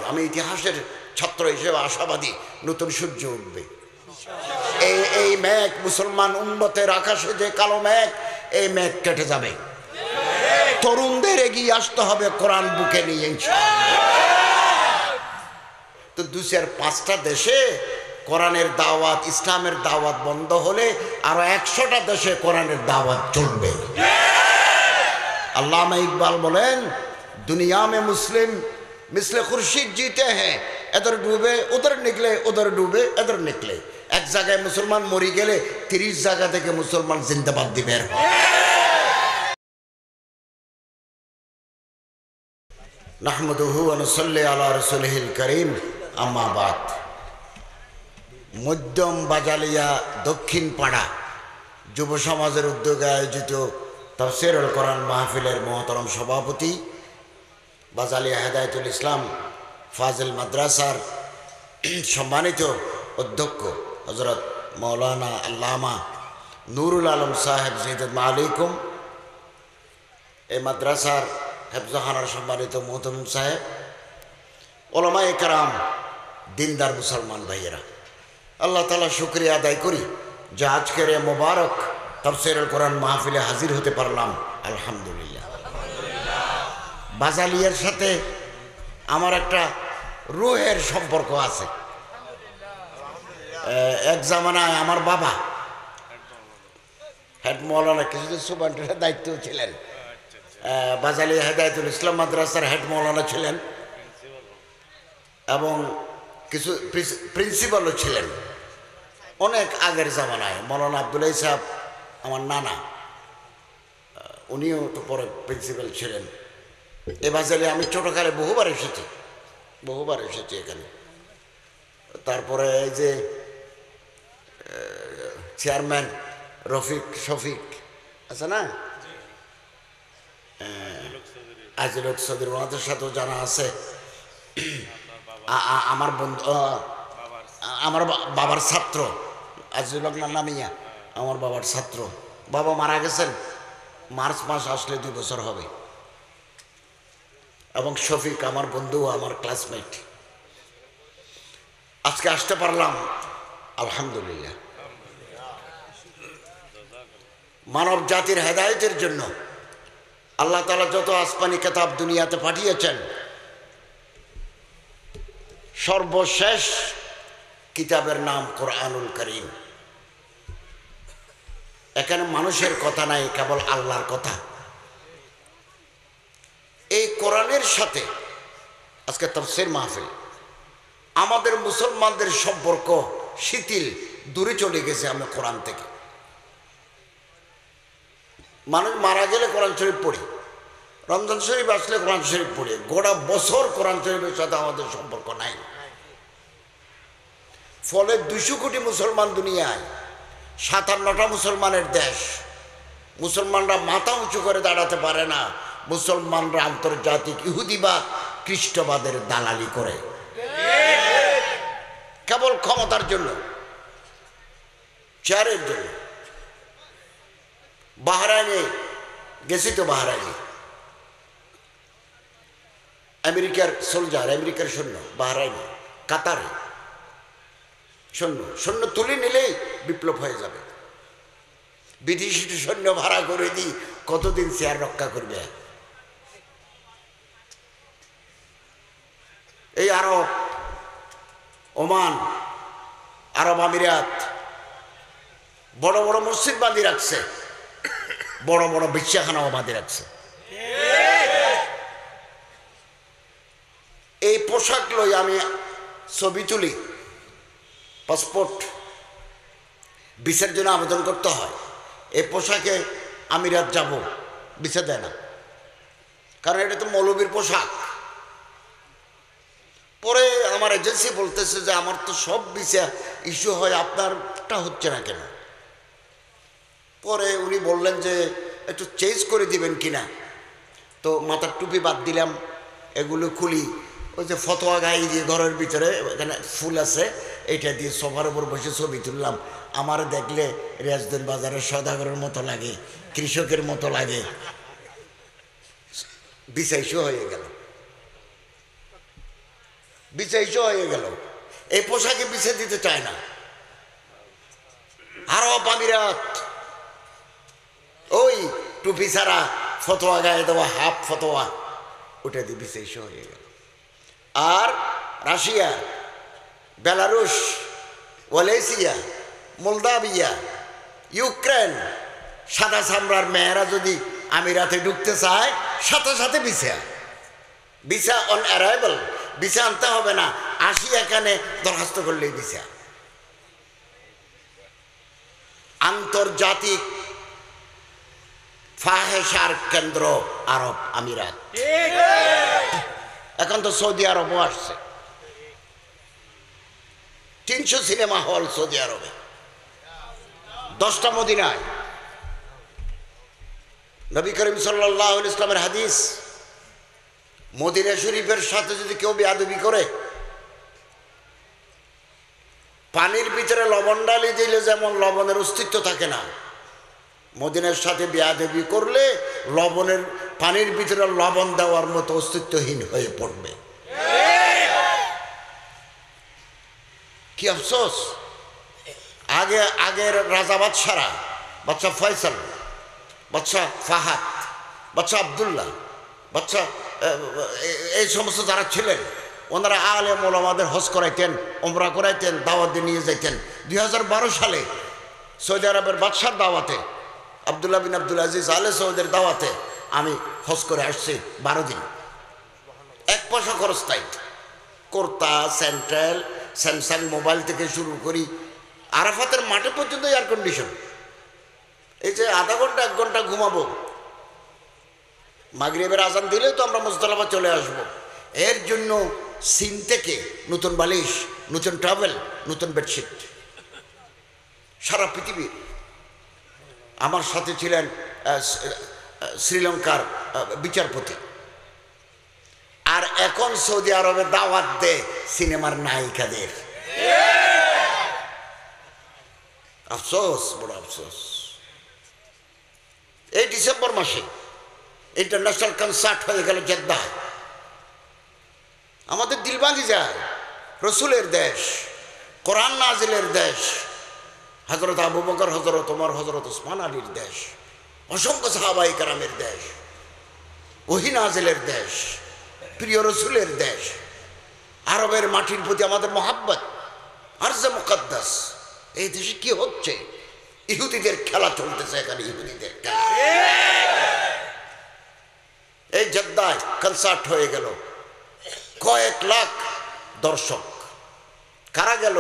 আমি ইতিহাসের ছাত্র হিসেবে আশাবাদী, নতুন সূর্য উঠবে। এই মেঘ, মুসলমান উম্মতের আকাশে যে কালো মেঘ, এই মেঘ কেটে যাবে। তরুণদের এগিয়ে আসতে হবে কোরআন বুকে নিয়ে ইনশাআল্লাহ। তো 2-4-5টা দেশে কোরআনের দাওয়াত, ইসলামের দাওয়াত বন্ধ হলে আরো 100টা দেশে কোরআনের দাওয়াত চলবে। আল্লামা ইকবাল বলেন, দুনিয়া মে মুসলিম মিসলে খুরশিদ जीते हैं, इधर डूबे उधर निकले, उधर डूबे इधर निकले। एक जगह मुसलमान मरी गेले 30 জায়গা থেকে মুসলমান জিন্দাবাদ দি বের হয়। নাহমাদুহু ওয়া নুসাল্লি আলা রাসূলিহিল কারীম, আম্মা বাদ। মধ্যম বাজালিয়া দক্ষিণ পাড়া যুব সমাজের উদ্যোগে আয়োজিত তাফসীরুল কোরআন মাহফিলের মহতরম সভাপতি, বাজালিয়া হেদায়েতুল ইসলাম ফাজিল মাদ্রাসার সম্মানিত অধ্যক্ষ হযরত মাওলানা আল্লামা নুরুল আলম সাহেব জিদুল আলাইকুম, এই মাদ্রাসার হেফজখানার সম্মানিত মোহতমিম সাহেব, ওলামায়ে কেরাম, দিনদার মুসলমান ভাইয়েরা, আল্লাহ তাআলা শুকরিয়া আদায় করি যে আজকের এই মোবারক তাফসীরুল কোরআন মাহফিলে হাজির হতে পারলাম। আলহামদুলিল্লাহ। বাজালিয়ার সাথে আমার একটা রুহের সম্পর্ক আছে। এক জামানায় আমার বাবা হেড মৌলানা, কিছুদিন সুবান্টের দায়িত্ব ছিলেন, বাজালিয়া হেদায়েতুল ইসলাম মাদ্রাসার হেড মৌলানা ছিলেন এবং কিছু প্রিন্সিপালও ছিলেন। অনেক আগের জামানায় মৌলানা আব্দুল্লাহ সাহেব আমার নানা, উনিও তো পরে প্রিন্সিপাল ছিলেন। এ বাজালিয়া আমি ছোটোকালে বহুবার এসেছি এখানে। তারপরে এই যে চেয়ারম্যান শফিক আছে না, আজিলক চৌধুরী, ওনাদের সাথেও জানা আছে। আমার বন্ধু, আমার বাবার ছাত্র আজিলক নামিয়া, আমার বাবার ছাত্র। বাবা মারা গেছেন, মার্চ মাস আসলে 2 বছর হবে। এবং শফিক আমার বন্ধু, আমার ক্লাসমেট। আজকে আসতে পারলাম, আলহামদুলিল্লাহ। মানব জাতির হেদায়েতের জন্য আল্লাহ তাআলা যত আসমানি কিতাব দুনিয়াতে পাঠিয়েছেন, সর্বশেষ কিতাবের নাম কোরআনুল কারীম। এখানে মানুষের কথা নাই, কেবল আল্লাহর কথা। এই কোরআনের সাথে আজকে তাফসীর মাহফিল, আমাদের মুসলমানদের সম্পর্ক শিথিল, দূরে চলে গেছে আমরা কোরআন থেকে। মানুষ মারা গেলে কোরআন শরীফ পড়ি, রমজান শরীফ আসলে কোরআন শরীফ পড়ি, গোটা বছর কোরআন শরীফের সাথে আমাদের সম্পর্ক নাই। ফলে 200 কোটি মুসলমান দুনিয়ায়, 57টা মুসলমানের দেশ। মুসলমানরা মাথা উঁচু করে দাঁড়াতে পারে না, মুসলমানরা আন্তর্জাতিক ইহুদিবাদ খ্রিস্টবাদের দালালি করে, কেবল ক্ষমতার জন্য, চেয়ারের জন্য। বাহরাইনে গেছি তো, বাহরাইনে আমেরিকার সোলজার, আমেরিকার সৈন্য বাহরাইনে, কাতারে সৈন্য তুলে নিলেই বিপ্লব হয়ে যাবে। বিদেশি সৈন্য ভাড়া করে দিই, কতদিন চেয়ার রক্ষা করবে? এই আরব, ওমান, আরব আমিরাত বড় বড় মসজিদ বাঁধি রাখছে, বড় বড় ভিক্ষাখানাও বাঁধি রাখছে। এই পোশাক লই আমি ছবি তুলি, পাসপোর্ট ভিসার জন্য আবেদন করতে হয়। এই পোশাকে আমিরাত যাব, ভিসা দেয় না, কারণ এটা তো মৌলবীর পোশাক। পরে আমার এজেন্সি বলতেছে যে আমার তো সব ভিসা ইস্যু হয়, আপনারটা হচ্ছে না কেন? পরে উনি বললেন যে একটু চেঞ্জ করে দিবেন কিনা। তো মাথার টুপি বাদ দিলাম, এগুলো খুলি, ওই যে ফতোয়া গাই দিয়ে ঘরের ভিতরে এখানে ফুল আছে, এইটা দিয়ে সোফার উপর বসে ছবি তুললাম। আমার দেখলে রেজদিন বাজারের সদাগরের মতো লাগে, কৃষকের মতো লাগে। ভিসা ইস্যু হয়ে গেল। বিছাইশো হয়ে গেল, এই পোশাকে বিছে দিতে চায় না। আরব আমিরাত ওই টুপি ছাড়া ফতোয়া গায়ে দেওয়া হাফ ফতোয়া ওটা দিয়ে বিছাইশো হয়ে গেল। আর রাশিয়া, বেলারুশ, ওয়ালেসিয়া, মোলদাভিয়া, ইউক্রেন, সাদা চামড়ার মেয়েরা যদি আমিরাতে ঢুকতে চায় সাথে সাথে ভিসা অন অ্যারাইভাল, ভিসা আনতে হবে না, আসি এখানে দরখাস্ত করলেই ভিসা। আন্তর্জাতিক ফাহেসার কেন্দ্র আরব আমিরাত। এখন তো সৌদি আরবও আসছে, 300 সিনেমা হল সৌদি আরবে, 10টা মদিনায়। নবী করিম সাল্লাল্লাহু আলাইহি ওয়াসাল্লামের হাদিস, মদিনা শরীফের সাথে যদি কেউ বেয়াদবি করে, পানির ভিতরে লবণ ডালি দিলে যেমন লবণের অস্তিত্ব থাকে না, মদিনার সাথে বেয়াদবি করলে লবণের, পানির ভিতরে লবণ দেওয়ার মতো অস্তিত্বহীন হয়ে পড়বে। কি আফসোস, আগের রাজা বাদশারা, বাদশা ফয়সাল, বাদশা ফাহাদ, বাদশা আবদুল্লাহ, বাদশা এই সমস্ত যারা ছিলেন, ওনারা আলেম ওলামাদের হজ করাইতেন, ওমরা করাইতেন, দাওয়াত দিয়ে নিয়ে যাইতেন। 2012 সালে সৌদি আরবের বাদশার দাওয়াতে, আবদুল্লাহ বিন আব্দুল আজিজ আলে সৌদের দাওয়াতে আমি হজ করে আসছি 12 দিন, 1 পয়সা খরচ তাই। কোর্তা, সেন্ট্রাল, স্যামসাং মোবাইল থেকে শুরু করি, আরাফাতের মাঠে পর্যন্ত এয়ার কন্ডিশন। এই যে আধা ঘন্টা 1 ঘন্টা ঘুমাবো, মাগরিবের আজান দিলেই তো আমরা মুজদালিফা চলে আসব। এর জন্য সিন থেকে নতুন বালিশ, নতুন ট্রাভেল, নতুন বেডশিট। সারা পৃথিবীর। আমার সাথে ছিলেন শ্রীলঙ্কার বিচারপতি। আর এখন সৌদি আরবে দাওয়াত দেয় সিনেমার নায়িকাদের। আফসোস, বড় আফসোস। এই ডিসেম্বর মাসে ইন্টারন্যাশনাল কনসার্ট হয়ে গেল জেদ্দায়। আমাদের দিল ভাঙি যায়। রসুলের দেশ, কোরআন নাজিলের দেশ, হযরত আবু বকর, হযরত ওমর, হযরত ওসমান আলীর দেশ, অসংখ্য সাহাবায়ে কেরামের দেশ, ওহী নাজিলের দেশ, প্রিয় রসুলের দেশ। আরবের মাটির প্রতি আমাদের মহাব্বত, আরজে মুকদ্দাস। এই দেশে কি হচ্ছে? ইহুদিদের খেলা চলতেছে এখানে, ইহুদিদের খেলা। এই জেদ্দায় কনসার্ট হয়ে গেল, কয়েক লাখ দর্শক। কারা গেল?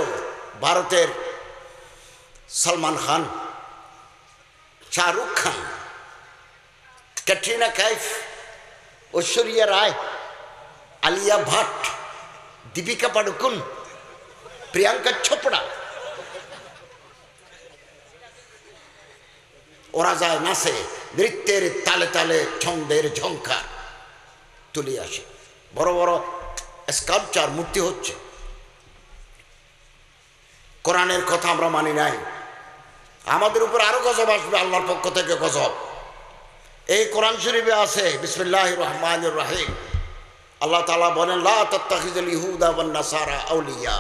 ভারতের সলমান খান, শাহরুখ খান, ক্যাটরিনা কাইফ, ঐশ্বরিয়া রায়, আলিয়া ভাট, দীপিকা পাডুকোন, প্রিয়াঙ্কা চোপড়া। ওরা যায় নাচে, নৃত্যের তালে তালে, ছন্দের ঝংকার তুলে আসে। বড় বড় স্কাল্পচার, মূর্তি হচ্ছে। কোরআনের কথা আমরা মানি নাই। আমাদের উপর আরো গজব আসবে আল্লাহর পক্ষ থেকে, গজব। এই কোরআন শরীফে আছে বিসমিল্লাহির রহমানির রহিম, আল্লাহ তাআলা বলেন, লা তাত্তাখিযুল ইহুদা ওয়ান নাসারা আউলিয়া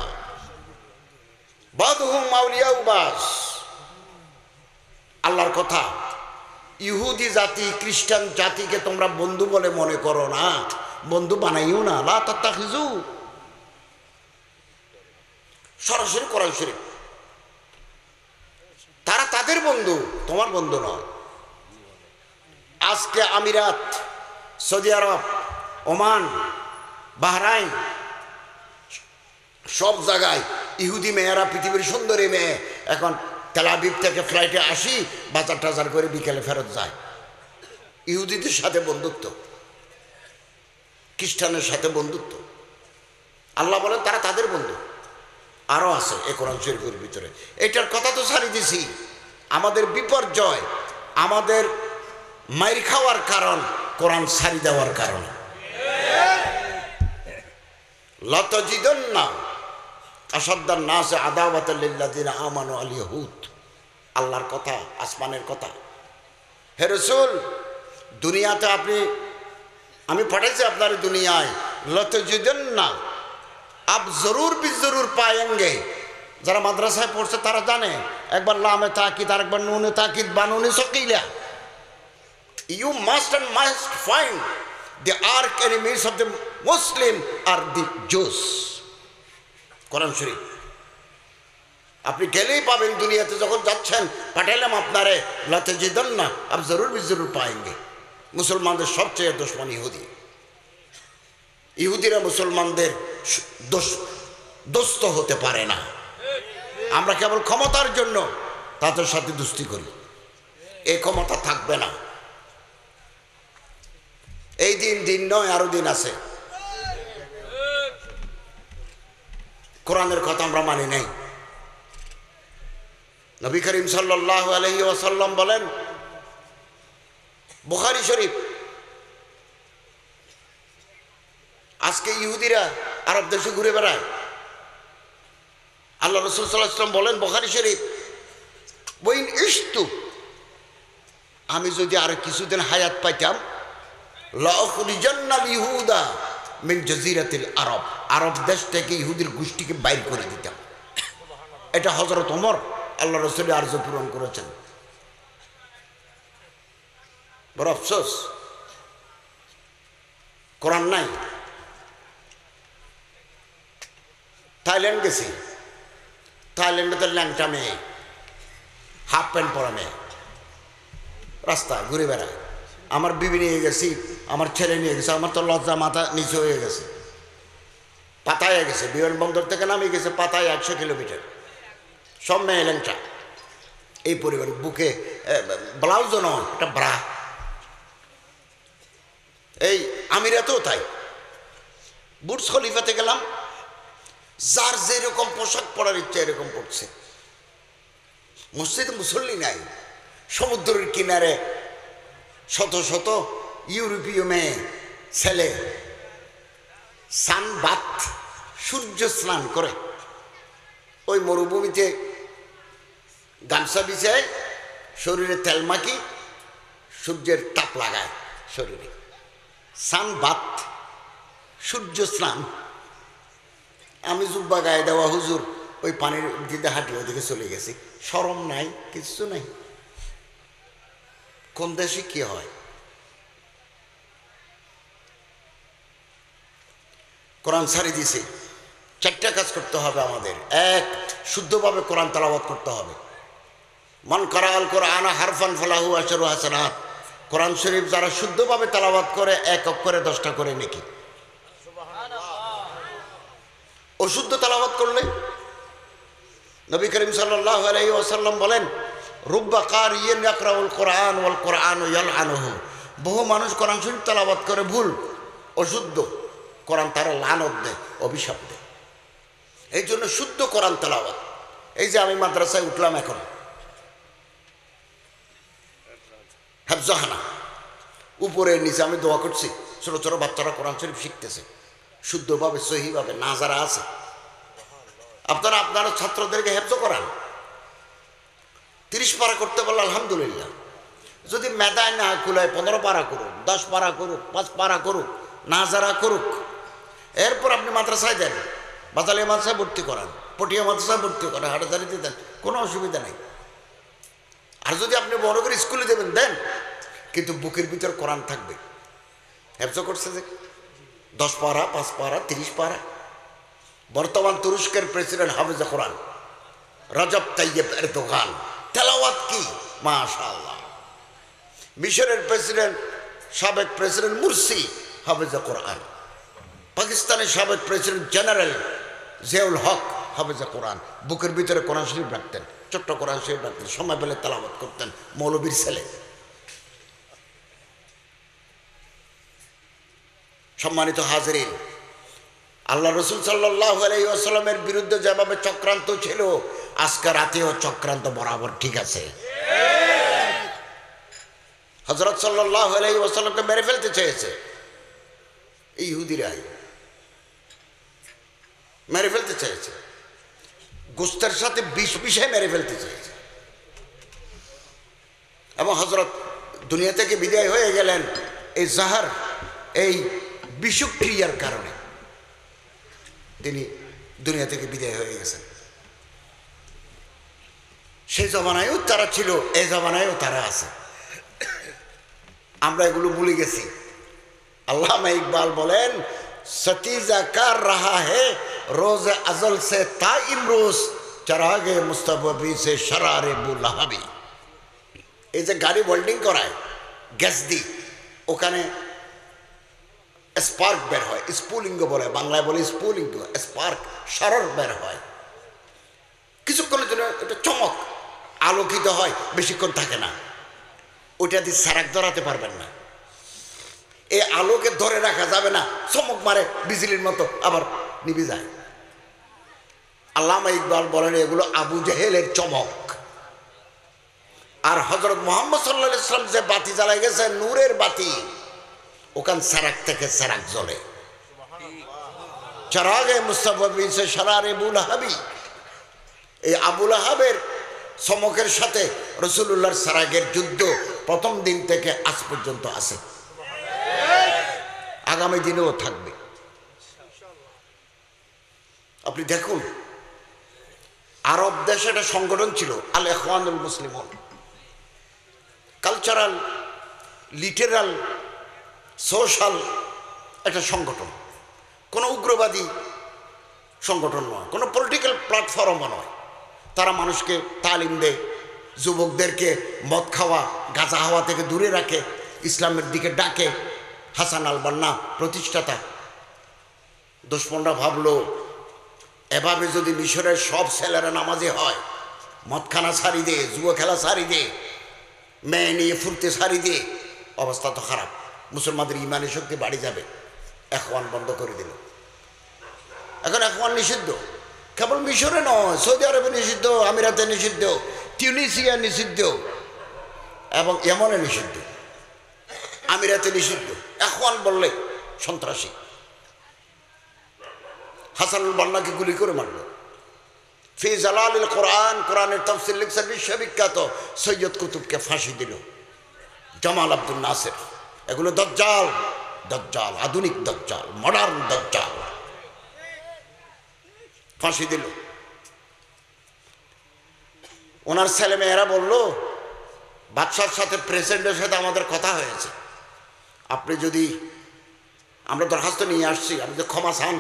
বাদুহুম আউলিয়া বাস। আল্লাহর কথা, ইহুদি জাতি, খ্রিস্টান জাতিকে তোমরা বন্ধু বলে মনে করো না, বন্ধু বানাইও না। লা তাত্তাখিযু, সরাসরি কোরআন শরীফ। তারা তাদের বন্ধু, তোমার বন্ধু নয়। আজকে আমিরাত, সৌদি আরব, ওমান, বাহরাইন, সব জায়গায় ইহুদি মেয়েরা, পৃথিবীর সুন্দরী মেয়ে, এখন তেল আবিব থেকে ফ্লাইটে আসি, বাজার টাজার করে বিকেলে ফেরত যায়। ইহুদিদের সাথে বন্ধুত্ব, খ্রিস্টানের সাথে বন্ধুত্ব। আল্লাহ বলেন তারা তাদের বন্ধু। আরও আছে এ কোরআন শরীফের ভিতরে। এটার কথা তো ছাড়ি দিছি। আমাদের বিপর্যয়, আমাদের মাইর খাওয়ার কারণ কোরআন ছাড়ি দেওয়ার কারণ। লাতাজিদান্না আশাদ্দান নাস আদাওয়াতাল লিল্লাযিনা আমানু আল ইয়াহুদ। আল্লাহর কথা, আসমানের কথা। হে রাসূল, দুনিয়াতে আমি পাঠাইছি আপনার দুনিয়ায়। লাতাজিদান্না, আপ জরুর বি জরুর পায়েঙ্গে। যারা মাদ্রাসায় পড়ছে তারা জানে, একবার লামে তাকিদ আর একবার নুনে তাকিদ বা নুনে সকিলা। You must and must find the arch enemies of the Muslim are the Jews. কোরআন শরীফ আপনি গেলেই পাবেন, দুনিয়াতে যখন যাচ্ছেন পাঠাইলাম আপনারে, লাতে জিদন না আপ জরুর বি জরুর পায়েঙ্গে। মুসলমানদের সবচেয়ে দুশমন ইহুদি। ইহুদিরা মুসলমানদের দোস্ত হতে পারে না। আমরা কেবল ক্ষমতার জন্য তাদের সাথে দুস্তি করি, এই ক্ষমতা থাকবে না। এই দিন নয়, আরো দিন আছে। কোরআনের কথা আমরা মানি নাই। নবী করিম সাল্লাল্লাহু আলাইহি ওয়াসাল্লাম বলেন, বুখারী শরীফ, আজকে ইহুদিরা আরব দেশে ঘুরে বেড়ায়। আল্লাহ রাসূল সাল্লাল্লাহু আলাইহি ওয়াসাল্লাম বলেন বুখারী শরীফ, ওয়াইন ইশতু, আমি যদি আর কিছুদিন হায়াত পাইতাম, লাউখরিজান্নাল ইহুদা মিন জাজিরাতিল আরব, আরব দেশ থেকে ইহুদির গোষ্ঠীকে বাইর করে দিতাম। এটা হযরত ওমর আল্লাহ রাসূলের আরজ পূরণ করেছেন। বড় আফসোস, কোরআন নাই। থাইল্যান্ড গেছি, থাইল্যান্ডে তো ল্যাংটা মেয়ে, হাফ প্যান্ট পরা মেয়ে রাস্তা ঘুরে বেড়ায়। আমার বিবি নিয়ে গেছি, আমার ছেলে নিয়ে গেছে, আমার তো লজ্জা মাথা নিচে হয়ে গেছে। পাতায় গেছে, বিমানবন্দর থেকে নামিয়ে গেছে পাতায় 100 কিলোমিটার, সব মেয়ে ল্যাংটা। এই পরিবার বুকে ব্লাউজও নয়, একটা ব্রা। এই আমিরাতেও তাই। বুর্জ খলিফাতে গেলাম, যার যেরকম পোশাক পরার ইচ্ছা এরকম পড়ছে। মসজিদে মুসল্লি নাই, সমুদ্রের কিনারে শত শত ইউরোপীয় মেয়ে ছেলে সানবাত, সূর্য স্নান করে ওই মরুভূমিতে গামছা বিছায়, শরীরে তেল মাখি, সূর্যের তাপ লাগায় শরীরে, সানবাত, সূর্য স্নান। আমি জুব্বা গায়ে দেওয়া হুজুর ওই পানির দিকে হাঁটি ওদিকে চলে গেছি। শরম নাই, কিছু নাই। কোন দেশে কি হয়? কোরআন ছাড়ি দিছে। 4টা কাজ করতে হবে আমাদের। 1, শুদ্ধভাবে কোরআন তেলাওয়াত করতে হবে। মান কারাআল কোরআন হারফান ফালাহু আশরু হাসানাত। কোরআন শরীফ যারা শুদ্ধভাবে তেলাওয়াত করে 1 অক্ষরে 10টা করে নেকি। অশুদ্ধ তেলাওয়াত করলে নবী করিম সাল্লাল্লাহু আলাইহি ওয়াসাল্লাম বলেন, রুব্বা কারিয়িন ইয়াকরাউল কোরআন ওয়াল কোরআনু ইয়ালআনুহু। বহু মানুষ কোরআন শরীফ তেলাওয়াত করে ভুল, অশুদ্ধ, কোরআন তারা লানত দেয়, অভিশাপ দেয়। এই জন্য শুদ্ধ কোরআন তেলাওয়াত। এই যে আমি মাদ্রাসায় উঠলাম এখন, হেফজাহানা, উপরে নিচে আমি দোয়া করছি, ছোট ছোট বাচ্চারা কোরআন শরীফ শিখতেছে শুদ্ধভাবে, সহিভাবে, না যারা আছে। আপনারা আপনারা ছাত্রদেরকে হেফজ করান। 30 পারা করতে পারলে আলহামদুলিল্লাহ। যদি মেধায় না কুলায় 15 পারা করুক, 10 পারা করুক, 5 পারা করুক, না যারা করুক। এরপর আপনি মাদ্রাসায় দেন, বাতালিয়া মাদ্রাসায় ভর্তি করান, পটিয়া মাদ্রাসায় ভর্তি করান, হাটাজারিতে দেন, কোনো অসুবিধা নেই। আর যদি আপনি বড় করে স্কুলে দেবেন দেন, কিন্তু বুকের ভিতর কোরআন থাকবে। হেফজ করছে যে 10 পারা, 5 পারা, 30 পারা। বর্তমান তুরস্কের প্রেসিডেন্ট হাফেজে কোরআন রজব তাইয়েব এরদোগান, তেলাওয়াত কি মাশাআল্লাহ। মিশরের প্রেসিডেন্ট, সাবেক প্রেসিডেন্ট মুরসি হাফেজে কোরআন। পাকিস্তানের সাবেক প্রেসিডেন্ট জেনারেল জিয়াউল হক হাফেজে কোরআন। বুকের ভিতরে কোরআন শরীফ রাখতেন, ছোট্ট কোরআন শরীফ রাখতেন, সময় পেলে তেলাওয়াত করতেন, মৌলবীর ছেলে। সম্মানিত হাজরিন, আল্লাহ রসুল সাল্লাল্লাহু আলাইহি ওয়াসাল্লামের বিরুদ্ধে যেভাবে চক্রান্ত ছিল, আজকে রাতেও চক্রান্ত বরাবর ঠিক আছে। হযরত সাল্লাল্লাহু আলাইহি ওয়াসাল্লামকে মেরে ফেলতে চেয়েছে এই ইহুদিরাই, মেরে ফেলতে চেয়েছে, গোস্তের সাথে বিষ মিশিয়ে মেরে ফেলতে চেয়েছে। এবং হযরত দুনিয়া থেকে বিদায় হয়ে গেলেন এই জাহার, এই বিষক্রিয়ার কারণে। তিনি দুনিয়া থেকে বিদায় হয়ে গেছেন। সেই জমানায়ও তারা ছিল, এই জমানায়ও তারা আছে। আমরা এগুলো ভুলে গেছি। আল্লামা ইকবাল বলেন, সতীজা কার রাহা হে রোজ আজল সে তা ইমরোজ চারাগে মুস্তাফি সে শরারে বুলাহাবি। এই যে গাড়ি ওয়েল্ডিং করায় গ্যাস দি, ওখানে স্পার্ক বের হয়, স্পুলিঙ্গ বলে, বাংলায় বলে স্পুলিঙ্গ, স্পার্ক সরর বের হয় কিছুক্ষণের জন্য, এটা চমক আলোকিত হয়, বেশিক্ষণ থাকে না। ওইটা দিয়ে সারাক ধরাতে পারবেন না, এই আলোকে ধরে রাখা যাবে না, চমক মারে বিজলির মতো, আবার নিভে যায়। আল্লামা ইকবাল বলেন এগুলো আবু জেহেলের চমক। আর হযরত মুহাম্মদ সাল্লাল্লাহু আলাইহি ওয়াসাল্লাম যে বাতি জ্বালায় গেছে, নূরের বাতি, ওখান সারাক থেকে সারাক জ্বলে। চারাগে মুস্তাফা সে শরারে বুলাহাবি। এই আবুল আহাবের চমকের সাথে রাসূলুল্লাহর সারাগের যুদ্ধ প্রথম দিন থেকে আজ পর্যন্ত আছে, আগামী দিনেও থাকবে। আপনি দেখুন, আরব দেশে একটা সংগঠন ছিল আল ইখওয়ানুল মুসলিমুন, কালচারাল, লিটারাল, সোশ্যাল একটা সংগঠন, কোনো উগ্রবাদী সংগঠন নয়, কোনো পলিটিক্যাল প্ল্যাটফর্মও নয়। তারা মানুষকে তালিম দেয়, যুবকদেরকে মদ খাওয়া, গাঁজা হাওয়া থেকে দূরে রাখে, ইসলামের দিকে ডাকে। হাসান আল বান্না প্রতিষ্ঠাতা। দুশ্মনরা ভাবলো এভাবে যদি মিশরের সব ছেলেরা নামাজি হয়, মদখানা ছাড়ি দে, জুয়া খেলা ছাড়ি দে, মেয়ে নিয়ে ফুরতে ছাড়ি দে, অবস্থা তো খারাপ, মুসলমানদের ইমানের শক্তি বাড়ি যাবে। ইখওয়ান বন্ধ করে দিল। এখন ইখওয়ান নিষিদ্ধ, কেবল মিশরে নয়, সৌদি আরবে নিষিদ্ধ, আমিরাতে নিষিদ্ধ, টিউনিসিয়া নিষিদ্ধ এবং ইয়েমেনে নিষিদ্ধ, আমিরাতে নিষিদ্ধ। ইখওয়ান বললে সন্ত্রাসী। হাসানুল বান্নাকে গুলি করে মারল। ফি জালালিল কোরআন, কোরআনের তাফসীর লিখছে বিশ্ববিখ্যাত সৈয়দ কুতুবকে ফাঁসি দিল। জামাল আব্দুল নাসের, এগুলো দাজ্জাল, দাজ্জাল, আধুনিক দাজ্জাল, মডার্ন দাজ্জাল, ফাঁসি দিল। ওনার ছেলে মেয়েরা বলল, বাদশার সাথে, প্রেসিডেন্টের সাথে আমাদের কথা হয়েছে, আপনি যদি, আমরা দরখাস্ত নিয়ে আসছি, আপনি যদি ক্ষমা চান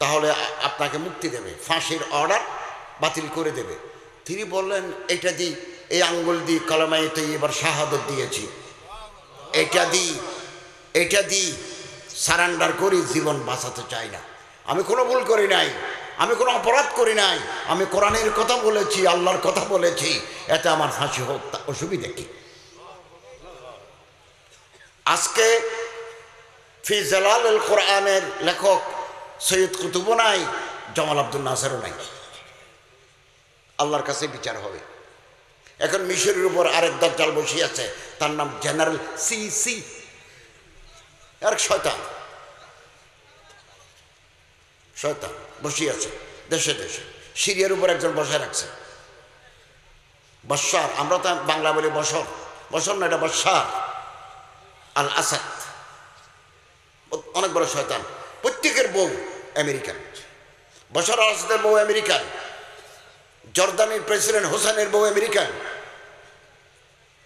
তাহলে আপনাকে মুক্তি দেবে, ফাঁসির অর্ডার বাতিল করে দেবে। তিনি বললেন, এটা দিই, এই আঙ্গুল দিই কলমায়ে তৈয়্যিবার শাহাদত দিয়েছি, এটা দিই সারেন্ডার করি, জীবন বাঁচাতে চাই না। আমি কোনো ভুল করি নাই, আমি কোনো অপরাধ করি নাই, আমি কোরআনের কথা বলেছি, আল্লাহর কথা বলেছি, এতে আমার ফাঁসি হোক, অসুবিধা কি? আজকে ফি জালালিল কোরআনের লেখক সৈয়দ কুতুবও নাই, জামাল আব্দুল নাসেরও নাই। আল্লাহর কাছে বিচার হবে। এখন মিশরের উপর আরেক দাজ্জাল বসে আছে, তার নাম জেনারেল সিসি, আর শয়তান বসে আছে দেশে দেশে। সিরিয়ার উপর একজন বসে রাখছে, বাশার, আমরা তো বাংলা বলি বসর, বসর না, এটা বাশার আল আসাদ, অনেক বড় শয়তান। প্রত্যেকের বউ আমেরিকান, বশর আল আসাদের বউ আমেরিকান, জর্দানের প্রেসিডেন্ট হোসেনের বউ আমেরিকান।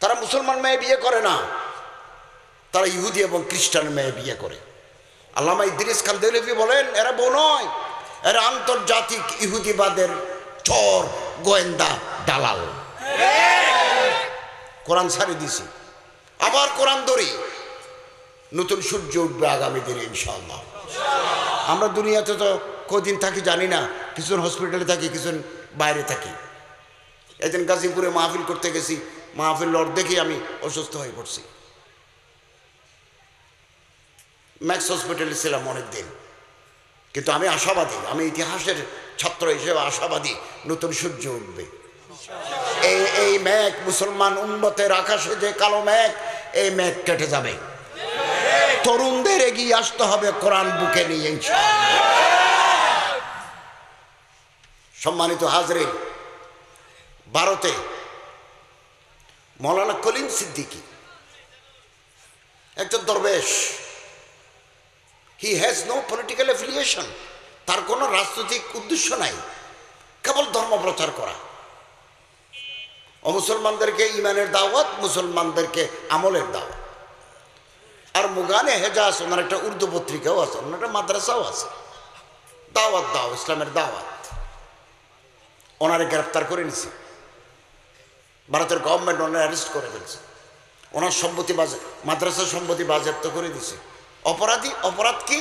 তারা মুসলমান মেয়ে বিয়ে করে না, তারা ইহুদি এবং খ্রিস্টান মেয়ে বিয়ে করে। আল্লামা ইদ্রিস খান দেহলভি বলেন, এরা বউ নয়, এরা আন্তর্জাতিক ইহুদিবাদের চোর, গোয়েন্দা, দালাল। কোরআন ছাড়ি দিছি, আবার কোরআন ধরি, নতুন সূর্য উঠবে আগামী দিনে ইনশাআল্লাহ। আমরা দুনিয়াতে তো কদিন থাকি জানি না, কিছুজন হসপিটালে থাকি, কিছুজন বাইরে থাকি। একদিন গাজীপুরে মাহফিল করতে গেছি, মাহফিল লড় দেখে আমি অসুস্থ হয়ে পড়ছি। ম্যাক্স হসপিটালে ছিলাম অনেক দিন, কিন্তু আমি আশাবাদী, আমি ইতিহাসের ছাত্র হিসেবে আশাবাদী, নতুন সূর্য উঠবে। এই মেঘ, মুসলমান উম্মতের আকাশে যে কালো মেঘ, এই মেঘ কেটে যাবে। তরুণদের এগিয়ে আসতে হবে কোরআন বুকে নিয়ে ইনশাআল্লাহ। সম্মানিত হাজরিন, ভারতে মৌলানা কলিম সিদ্দিকী একজন দরবেশ, he has no political affiliation, তার কোনো রাজনৈতিক উদ্দেশ্য নাই, কেবল ধর্ম প্রচার করা। মুসলমানদেরকে ইমানের দাওয়াত, মুসলমানদেরকে আমলের দাওয়াত। আর মুগানে হেজাজ ওনার একটা উর্দু পত্রিকাও আছে, ওনার একটা মাদ্রাসাও আছে, দাওয়াত দাও, ইসলামের দাওয়াত। ওনারে গ্রেফতার করে নিছে ভারতের গভর্নমেন্ট, ওনার অ্যারেস্ট করে ফেলছে, ওনার সম্পত্তি মাদ্রাসার সম্পত্তি বাজেয়াপ্ত করে দিছে। অপরাধ কি?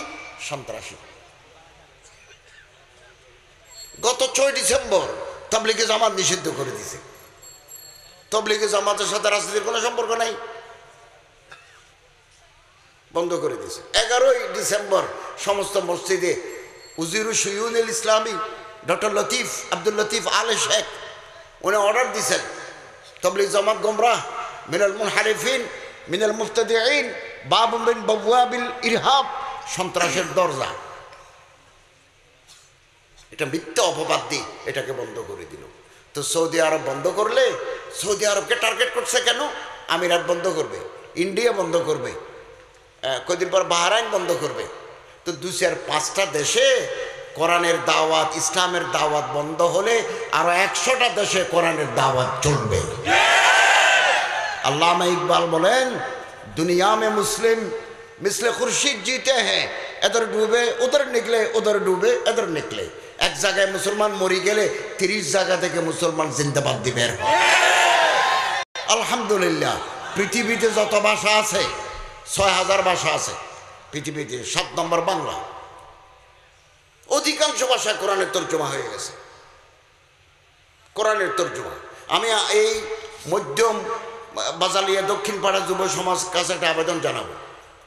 সন্ত্রাসী। গত 6 ডিসেম্বর তাবলিগে জামাত নিষিদ্ধ করে দিছে। তাবলিগে জামাতের সাথে রাজনীতির কোনো সম্পর্ক নাই, বন্ধ করে দিয়েছে। 11ই ডিসেম্বর সমস্ত মসজিদে উজিরু শুয়ুনুল ইসলামী ডক্টর আব্দুল লতিফ আলে শেখ উনি অর্ডার দিয়েছেন, তাবলিগ জামাত গোমরাহ মিনাল মুনহারিফিন মিনাল মুবতাদিঈন বাবু মিন বাবওয়াবিল ইরহাব, সন্ত্রাসের দরজা। এটা মিথ্যা অপবাদ দিয়ে এটাকে বন্ধ করে দিল। তো সৌদি আরব বন্ধ করলে, সৌদি আরবকে টার্গেট করছে কেন? আমিরাত বন্ধ করবে, ইন্ডিয়া বন্ধ করবে, কদিন পর বাহরাইন বন্ধ করবে। তো 2-4-5টা দেশে কোরআনের দাওয়াত, ইসলামের দাওয়াত বন্ধ হলে আরো 100টা দেশে কোরআনের দাওয়াত চলবে। আল্লামা ইকবাল বলেন, দুনিয়া মে মুসলিম মিসলে খুরশিদ জিতে হ্যাঁ, এদের ডুবে উধর নিকলে, উধর ডুবে এদের নিকলে। এক জায়গায় মুসলমান মরি গেলে 30 জায়গা থেকে মুসলমান জিন্দাবাদ দিবে। আলহামদুলিল্লাহ, পৃথিবীতে যত ভাষা আছে 6000 ভাষা আছে পৃথিবীতে, 7 নম্বর বাংলা। অধিকাংশ ভাষায় কোরআনের তর্জমা হয়ে গেছে, কোরআনের তর্জমা। আমি এই মধ্যম বাজালিয়া দক্ষিণ পাড়া যুব সমাজ কাছে একটা আবেদন জানাবো।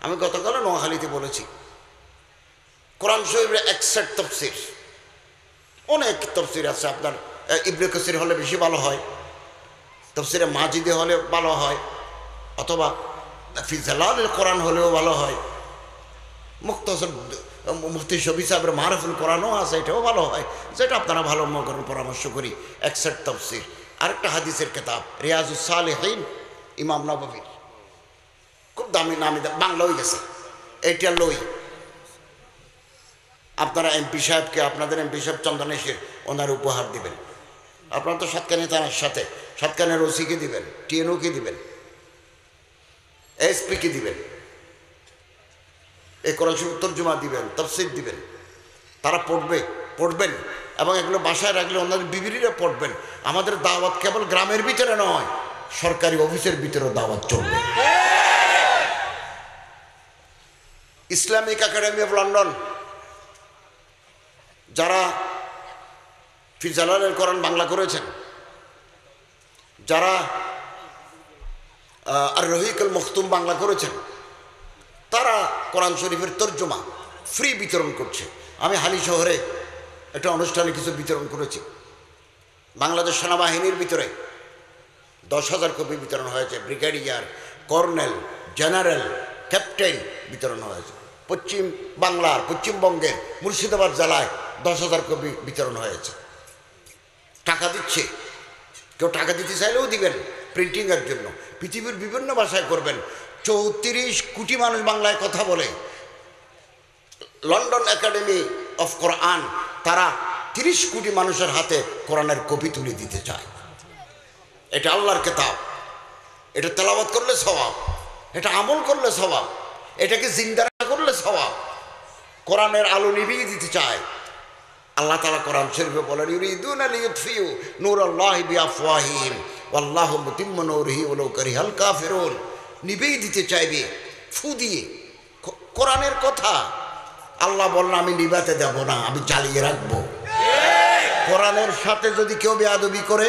আমি গতকাল নোয়াখালীতে বলেছি, কোরআন শরীফের এক সেট তফসির, অনেক তফসির আছে। আপনার ইবনে কাসির হলে বেশি ভালো হয়, তফসিরে মাজিদে হলে ভালো হয়, অথবা ফি জালালিল কোরআন হলেও ভালো হয়। মুক্তাসর মুফতি শফি সাহেবের মারুফুল কোরআনও আছে, এটাও ভালো হয়। যেটা আপনারা ভালো মনে করেন, পরামর্শ করি। এক সেট তফসির। আরেকটা হাদিসের কিতাব রিয়াজুস সালিহিন ইমাম নববীর, খুব দামি নামি, বাংলা হয়ে গেছে, এইটা লই। আপনারা এমপি সাহেবকে, আপনাদের এমপি সাহেব চন্দনেশের ওনার উপহার দিবেন। আপনারা তো সাতকানি থানার সাথে, সাতকানের ওসিকে দিবেন, টিএনওকে দিবেন, এসপিকে দিবেন, এই কোরআন শরীফ তর্জমা দিবেন, তাফসীর দিবেন। তারা পড়বেন এবং এগুলো বাসায় রাখলে ওনাদের বিবিরা পড়বেন। আমাদের দাওয়াত কেবল গ্রামের ভিতরে নয়, সরকারি অফিসের ভিতরেও দাওয়াত চলবে। ইসলামিক একাডেমি অফ লন্ডন, যারা ফি জালালিল কোরআন বাংলা করেছেন, যারা আর রহিকুল মখতুম বাংলা করেছেন, তারা কোরআন শরীফের তর্জমা ফ্রি বিতরণ করছে। আমি হালি শহরে একটা অনুষ্ঠানে কিছু বিতরণ করেছি। বাংলাদেশ সেনাবাহিনীর ভিতরে 10,000 কপি বিতরণ হয়েছে। ব্রিগেডিয়ার, কর্নেল, জেনারেল, ক্যাপ্টেন বিতরণ হয়েছে। পশ্চিম বাংলার, পশ্চিমবঙ্গের মুর্শিদাবাদ জেলায় 10,000 কপি বিতরণ হয়েছে। টাকা দিচ্ছে, কেউ টাকা দিতে চাইলেও দিবেন প্রিন্টিংয়ের জন্য। পৃথিবীর বিভিন্ন ভাষায় করবেন। 34 কোটি মানুষ বাংলায় কথা বলে। লন্ডন একাডেমি অফ কোরআন তারা 30 কোটি মানুষের হাতে কোরআনের কপি তুলে দিতে চায়। এটা আল্লাহর কিতাব, এটা তেলাওয়াত করলে সওয়াব, এটা আমল করলে সওয়াব, এটাকে জিন্দা করলে সওয়াব। কোরআনের আলো নিভিয়ে দিতে চায়। আল্লাহ তাআলা কোরআন শরীফে বলেন, ইউরিদুনা লিইউতফিউ নূরাল্লাহি বিআফওয়াহিহিম ওয়াল্লাহু মুতিম্মু নূরিহি ওয়ালাউ কারিহাল কাফিরুন। নিভিয়ে দিতে চাইবে ফু দিয়ে। কোরআনের কথা আল্লাহ বললেন, আমি নিভাতে দেব না, আমি জ্বালিয়ে রাখবো। কোরআনের সাথে যদি কেউ বেয়াদবি করে,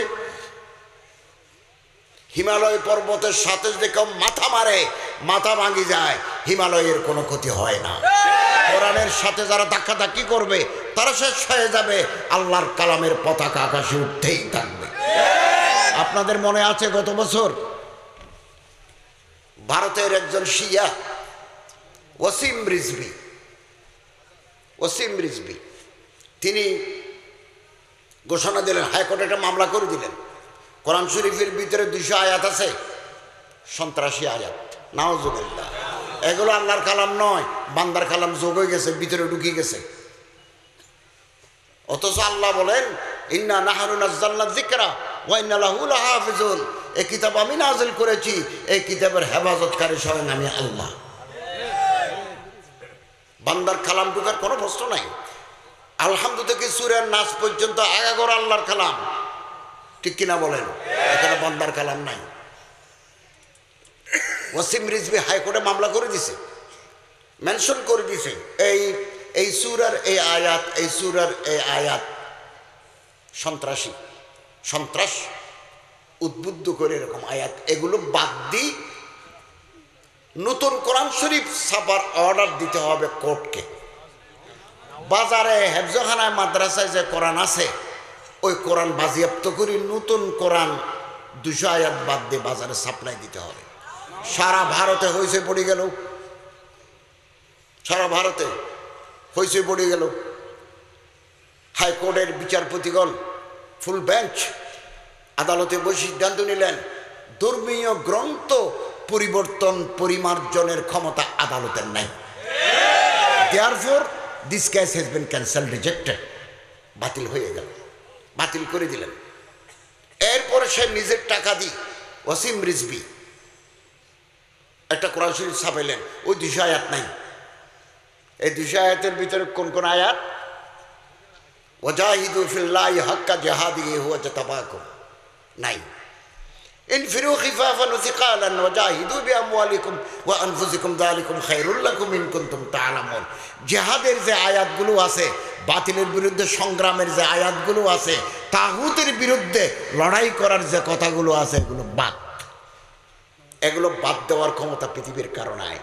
হিমালয় পর্বতের সাথে যদি কেউ মাথা মারে, মাথা ভাঙি যায়, হিমালয়ের কোনো ক্ষতি হয় না। কোরআনের সাথে যারা ধাক্কাধাক্কি করবে তারা শেষ হয়ে যাবে। আল্লাহর কালামের পতাকা আকাশে উঠতেই থাকবে। আপনাদের মনে আছে গত বছর ভারতের একজন শিয়া ওসিম রিজভী তিনি ঘোষণা দিলেন, হাইকোর্টে একটা মামলা করে দিলেন, কোরআন শরীফের ভিতরে 200 আয়াত আছে সন্ত্রাসী আয়াত। নাউজুবিল্লাহ। এগুলো আল্লাহর কালাম নয়, বান্দার কালাম যোগ হয়ে গেছে, ভিতরে ঢুকে গেছে। অথচ আল্লাহ বলেন ইন্না নাহনু নাযালনা যিকরা ওয়া ইন্না লাহু লাহাফিজুন, এই কিতাব আমি নাযিল করেছি, এই কিতাবের হেফাজতকারী স্বয়ং আমি আল্লাহ। বান্দার কালাম ঢুকার কোনো প্রশ্ন নাই। আলহামদু থেকে সূরা নাস পর্যন্ত আগাগোর আল্লাহর কালাম, ঠিক কিনা বলেন? এখানে বান্দার কালাম নাই। ওয়াসিম রিজভী হাইকোর্টে মামলা করে দিছে, মেনশন করে দিছে এই সূরার এই আয়াত, এই সূরার এই আয়াত সন্ত্রাসী, সন্ত্রাস উদ্বুদ্ধ করে এরকম আয়াত, এগুলো বাদ দিয়ে নতুন কোরআন শরীফ ছাপার অর্ডার দিতে হবে কোর্টকে। বাজারে হেফজখানায় মাদ্রাসায় যে কোরআন আছে ওই কোরআন বাজেয়াপ্ত করে নতুন কোরআন 200 আয়াত বাদ দিয়ে বাজারে সাপ্লাই দিতে হবে। সারা ভারতে হয়েছে পড়ে গেল, সারা ভারতে হয়েছে পড়ে গেল। হাইকোর্টের বিচারপতিগণ ফুল বেঞ্চ আদালতে বসে সিদ্ধান্ত নিলেন ধর্মীয় গ্রন্থ পরিবর্তন পরিমার্জনের ক্ষমতা আদালতের নাই। Therefore this case has been cancelled, rejected, বাতিল হয়ে গেল, বাতিল করে দিলেন। এরপরে সে নিজের টাকা দিয়ে ওয়াসিম রিজভী একটা কোরআন শরীফ ছাপাইলেন, ওই 200 আয়াত নাই। এই 200 আয়াতের ভিতরে কোন কোন আয়াত? ওয়াজাহিদু ফিল্লাহি হাক্কা জিহাদিহি হুয়া ইজতাবাকুম নাই। ইনফিরু খিফাফান ওয়া সিকালান ওয়াজাহিদু বিআমওয়ালিকুম ওয়া আনফুসিকুম যালিকুম খায়রুল লাকুম ইন কুনতুম তা'লামুন। জিহাদের যে আয়াতগুলো আছে, বাতিলের বিরুদ্ধে সংগ্রামের যে আয়াতগুলো আছে, তাগুতের বিরুদ্ধে লড়াই করার যে কথাগুলো আছে, এগুলো বাদ। এগুলো বাদ দেওয়ার ক্ষমতা পৃথিবীর কারো নাই।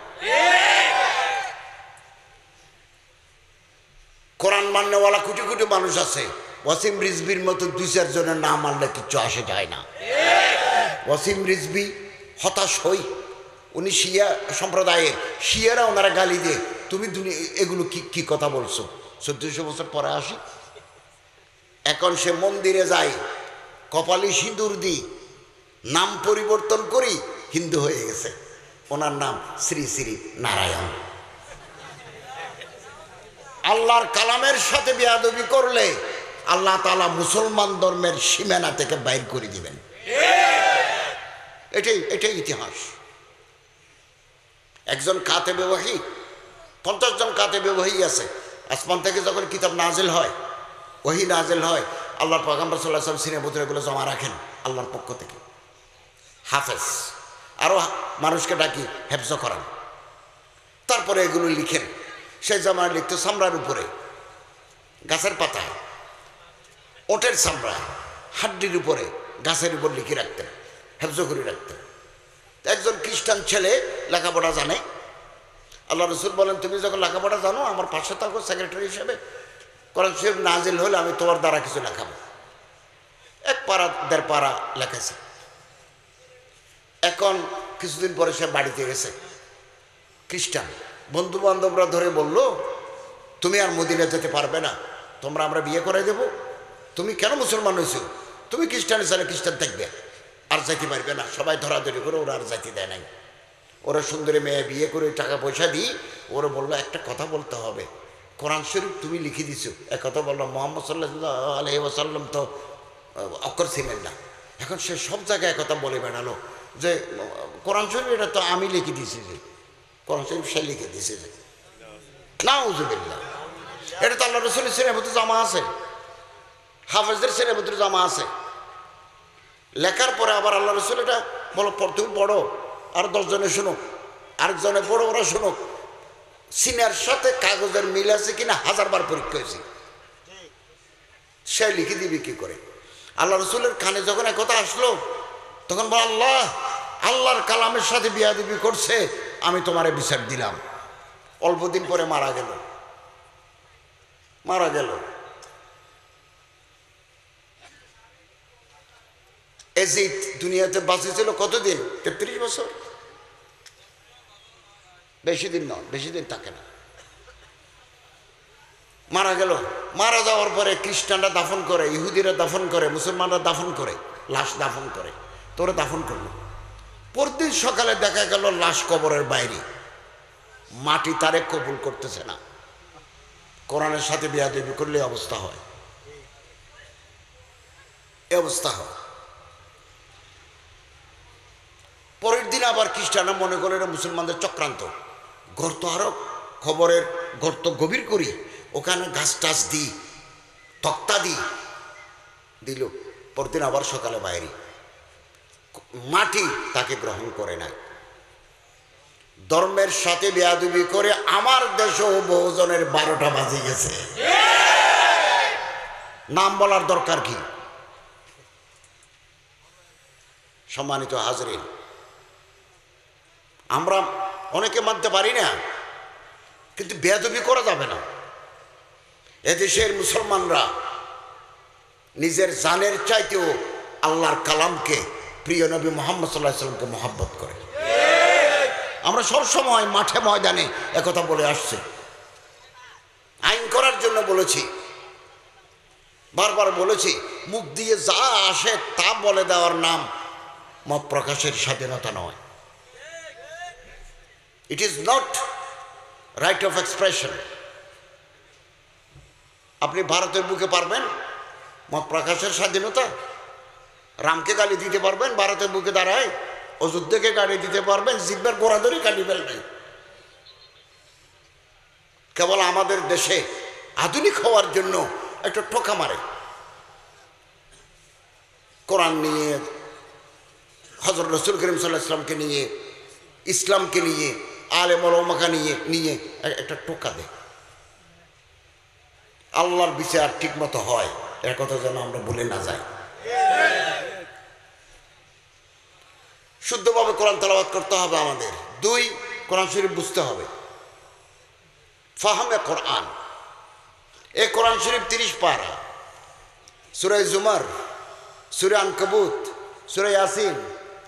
কোরআন মান্যওয়ালা কোটি কোটি মানুষ আছে, ওয়াসিম রিজভীর মতো 2-4 জনের নাম মানলে কিচ্ছু আসে যায় না। ওয়াসিম রিজভী হতাশ হই, উনি শিয়া সম্প্রদায়ের, শিয়ারা ওনারা গালি দিয়ে তুমি এগুলো কি কথা বলছো। 1400 বছর পরে আসি, এখন সে মন্দিরে যায়, কপালে সিঁদুর দিই, নাম পরিবর্তন করি, হিন্দু হয়ে গেছে। ওনার নাম শ্রী শ্রী নারায়ণ। আল্লাহর কালামের সাথে বেয়াদবি করলে আল্লাহ তাআলা মুসলমান ধর্মের সীমানা থেকে বাইর করে দিবেন। এটাই ইতিহাস। একজন কাতেবে ওহী, 50 জন কাতেবে ওহী আছে। আসমান থেকে যখন কিতাব নাজিল হয়, ওহী নাজিল হয়, আল্লাহর পয়গম্বর সাল্লাল্লাহু আলাইহি ওয়াসাল্লাম সিনে এগুলো জমা রাখেন আল্লাহর পক্ষ থেকে। হাফেজ আরও মানুষকে ডাকি হেফজ করান, তারপরে এগুলো লিখেন। সেই জামায় লিখতো চামড়ার উপরে, গাছের পাতায়, ওটের চামড়ায়, হাড্ডির উপরে, গাছের উপর লিখে রাখতেন, হেফজ করে রাখতেন। একজন খ্রিস্টান ছেলে লেখাপড়া জানে, আল্লাহ রসুল বলেন তুমি যখন লেখাপড়া জানো আমার পাশে থাকো সেক্রেটারি হিসেবে, কোরআন শরীফ নাজিল হলে আমি তোমার দ্বারা কিছু লেখাবো। 1 পারা 1.5 পারা লেখাছে। এখন কিছুদিন পরে সে বাড়িতে গেছে, খ্রিস্টান বন্ধু বান্ধবরা ধরে বলল তুমি আর মদিনা যেতে পারবে না, আমরা বিয়ে করে দেব, তুমি কেন মুসলমান হয়েছো, তুমি খ্রিস্টান হিসাবে খ্রিস্টান থাকবে, আর যাইতে পারবে না। সবাই ধরাধরি করে ওরা আর যাইতে দেয় নাই। ওরা সুন্দরী মেয়ে বিয়ে করে টাকা পয়সা দিই, ওরা বললো একটা কথা বলতে হবে, কোরআন শরীফ তুমি লিখে দিছো। এক কথা বললো মুহাম্মদ সাল্লাল্লাহু আলাইহি ওয়াসাল্লাম তো অক্ষর ছিলেন না। এখন সে সব জায়গায় কথা বলে বেড়ালো যে কোরআন শরীফ এটা তো আমি লিখে দিয়েছি, যে কোরআন শরীফ সে লিখে দিয়েছে, যে নাউযুবিল্লাহ। এটা তো আল্লাহ রসুলের সিনের ভিতরে জমা আছে, হাফেজদের সিনের ভিতরে জমা আছে। লেখার পরে আবার আল্লাহ রসুল এটা বলো তুমি পড়ো, আর 10 জনে শুনুক, আরেকজনে পড়ো, ওরা শুনুক। সিনার সাথে কাগজের মিল আছে কিনা 1000 বার পরীক্ষা হয়েছে, সে লিখে দিবি কি করে। আল্লাহ রসুলের কানে যখন একথা আসলো তখন বল আল্লাহর কালামের সাথে বিয়াদবি করছে, আমি তোমারে বিচার দিলাম। অল্প দিন পরে মারা গেল। এজিদ দুনিয়াতে বাঁচেছিল কতদিন? 33 বছর। বেশি দিন নয়, বেশি দিন থাকে না, মারা গেল। মারা যাওয়ার পরে খ্রিস্টানরা দাফন করে, ইহুদিরা দাফন করে, মুসলমানরা দাফন করে, লাশ দাফন করে। তোরা দাফন করলো, পরদিন সকালে দেখা গেল লাশ কবরের বাইরে। মাটি তারে কবুল করতেছে না। কোরআনের সাথে বেয়াদবি করলে অবস্থা হয়, এ অবস্থা হয়। পরের দিন আবার খ্রিস্টানরা মনে করে এটা মুসলমানদের চক্রান্ত, গর্ত আরো খবরের গর্ত গভীর করি, ওখানে গাছ টাছ দিই, তক্তা দিই, দিল। পরদিন আবার সকালে বাইরে, মাটি তাকে গ্রহণ করে নাই। ধর্মের সাথে বেয়াদবি করে আমার দেশেও বহুজনের 12টা বাজে গেছে। নাম বলার দরকার কি? সম্মানিত হাজরিন, আমরা অনেকে মানতে পারি না, কিন্তু বেয়াদবি করা যাবে না। এদেশের মুসলমানরা নিজের জানের চাইতেও আল্লাহর কালামকে, প্রিয় নবী মুহাম্মদ সাল্লাল্লাহু আলাইহি ওয়াসাল্লামকে মহব্বত করে। আমরা সবসময় মাঠে ময়দানে একথা বলে আসছি, আইন করার জন্য বলেছি, বারবার বলেছি, মুখ দিয়ে যা আসে তা বলে দেওয়ার নাম মত প্রকাশের স্বাধীনতা নয়। It is not right of expression. আপনি ভারতের বুকে পারবেন মত প্রকাশের স্বাধীনতা? রামকে গালি দিতে পারবেন ভারতের বুকে দাঁড়ায়? অযোধ্যাকে গালি দিতে পারবেন? জিব্বার গোড়া ধরে গালি ফেলবেন। কেবল আমাদের দেশে আধুনিক হওয়ার জন্য একটা টোকা মারে, কোরআন নিয়ে, হযরত রাসূল করিম সাল্লাল্লাহু আলাইহি ওয়াসাল্লামকে নিয়ে, ইসলামকে নিয়ে, আলেম ওলামাকে নিয়ে একটা টোকা দেয়। আল্লাহর বিচার ঠিক মতো হয়, এর কথা যেন আমরা ভুলে না যাই। শুদ্ধভাবে কোরআন তেলাওয়াত করতে হবে আমাদের। 2, কোরআন শরীফ বুঝতে হবে, ফাহমে কোরআন। এই কোরআন শরীফ 30 পারা, সূরা জুমার, সূরা আনকাবুত, সূরা ইয়াসিন,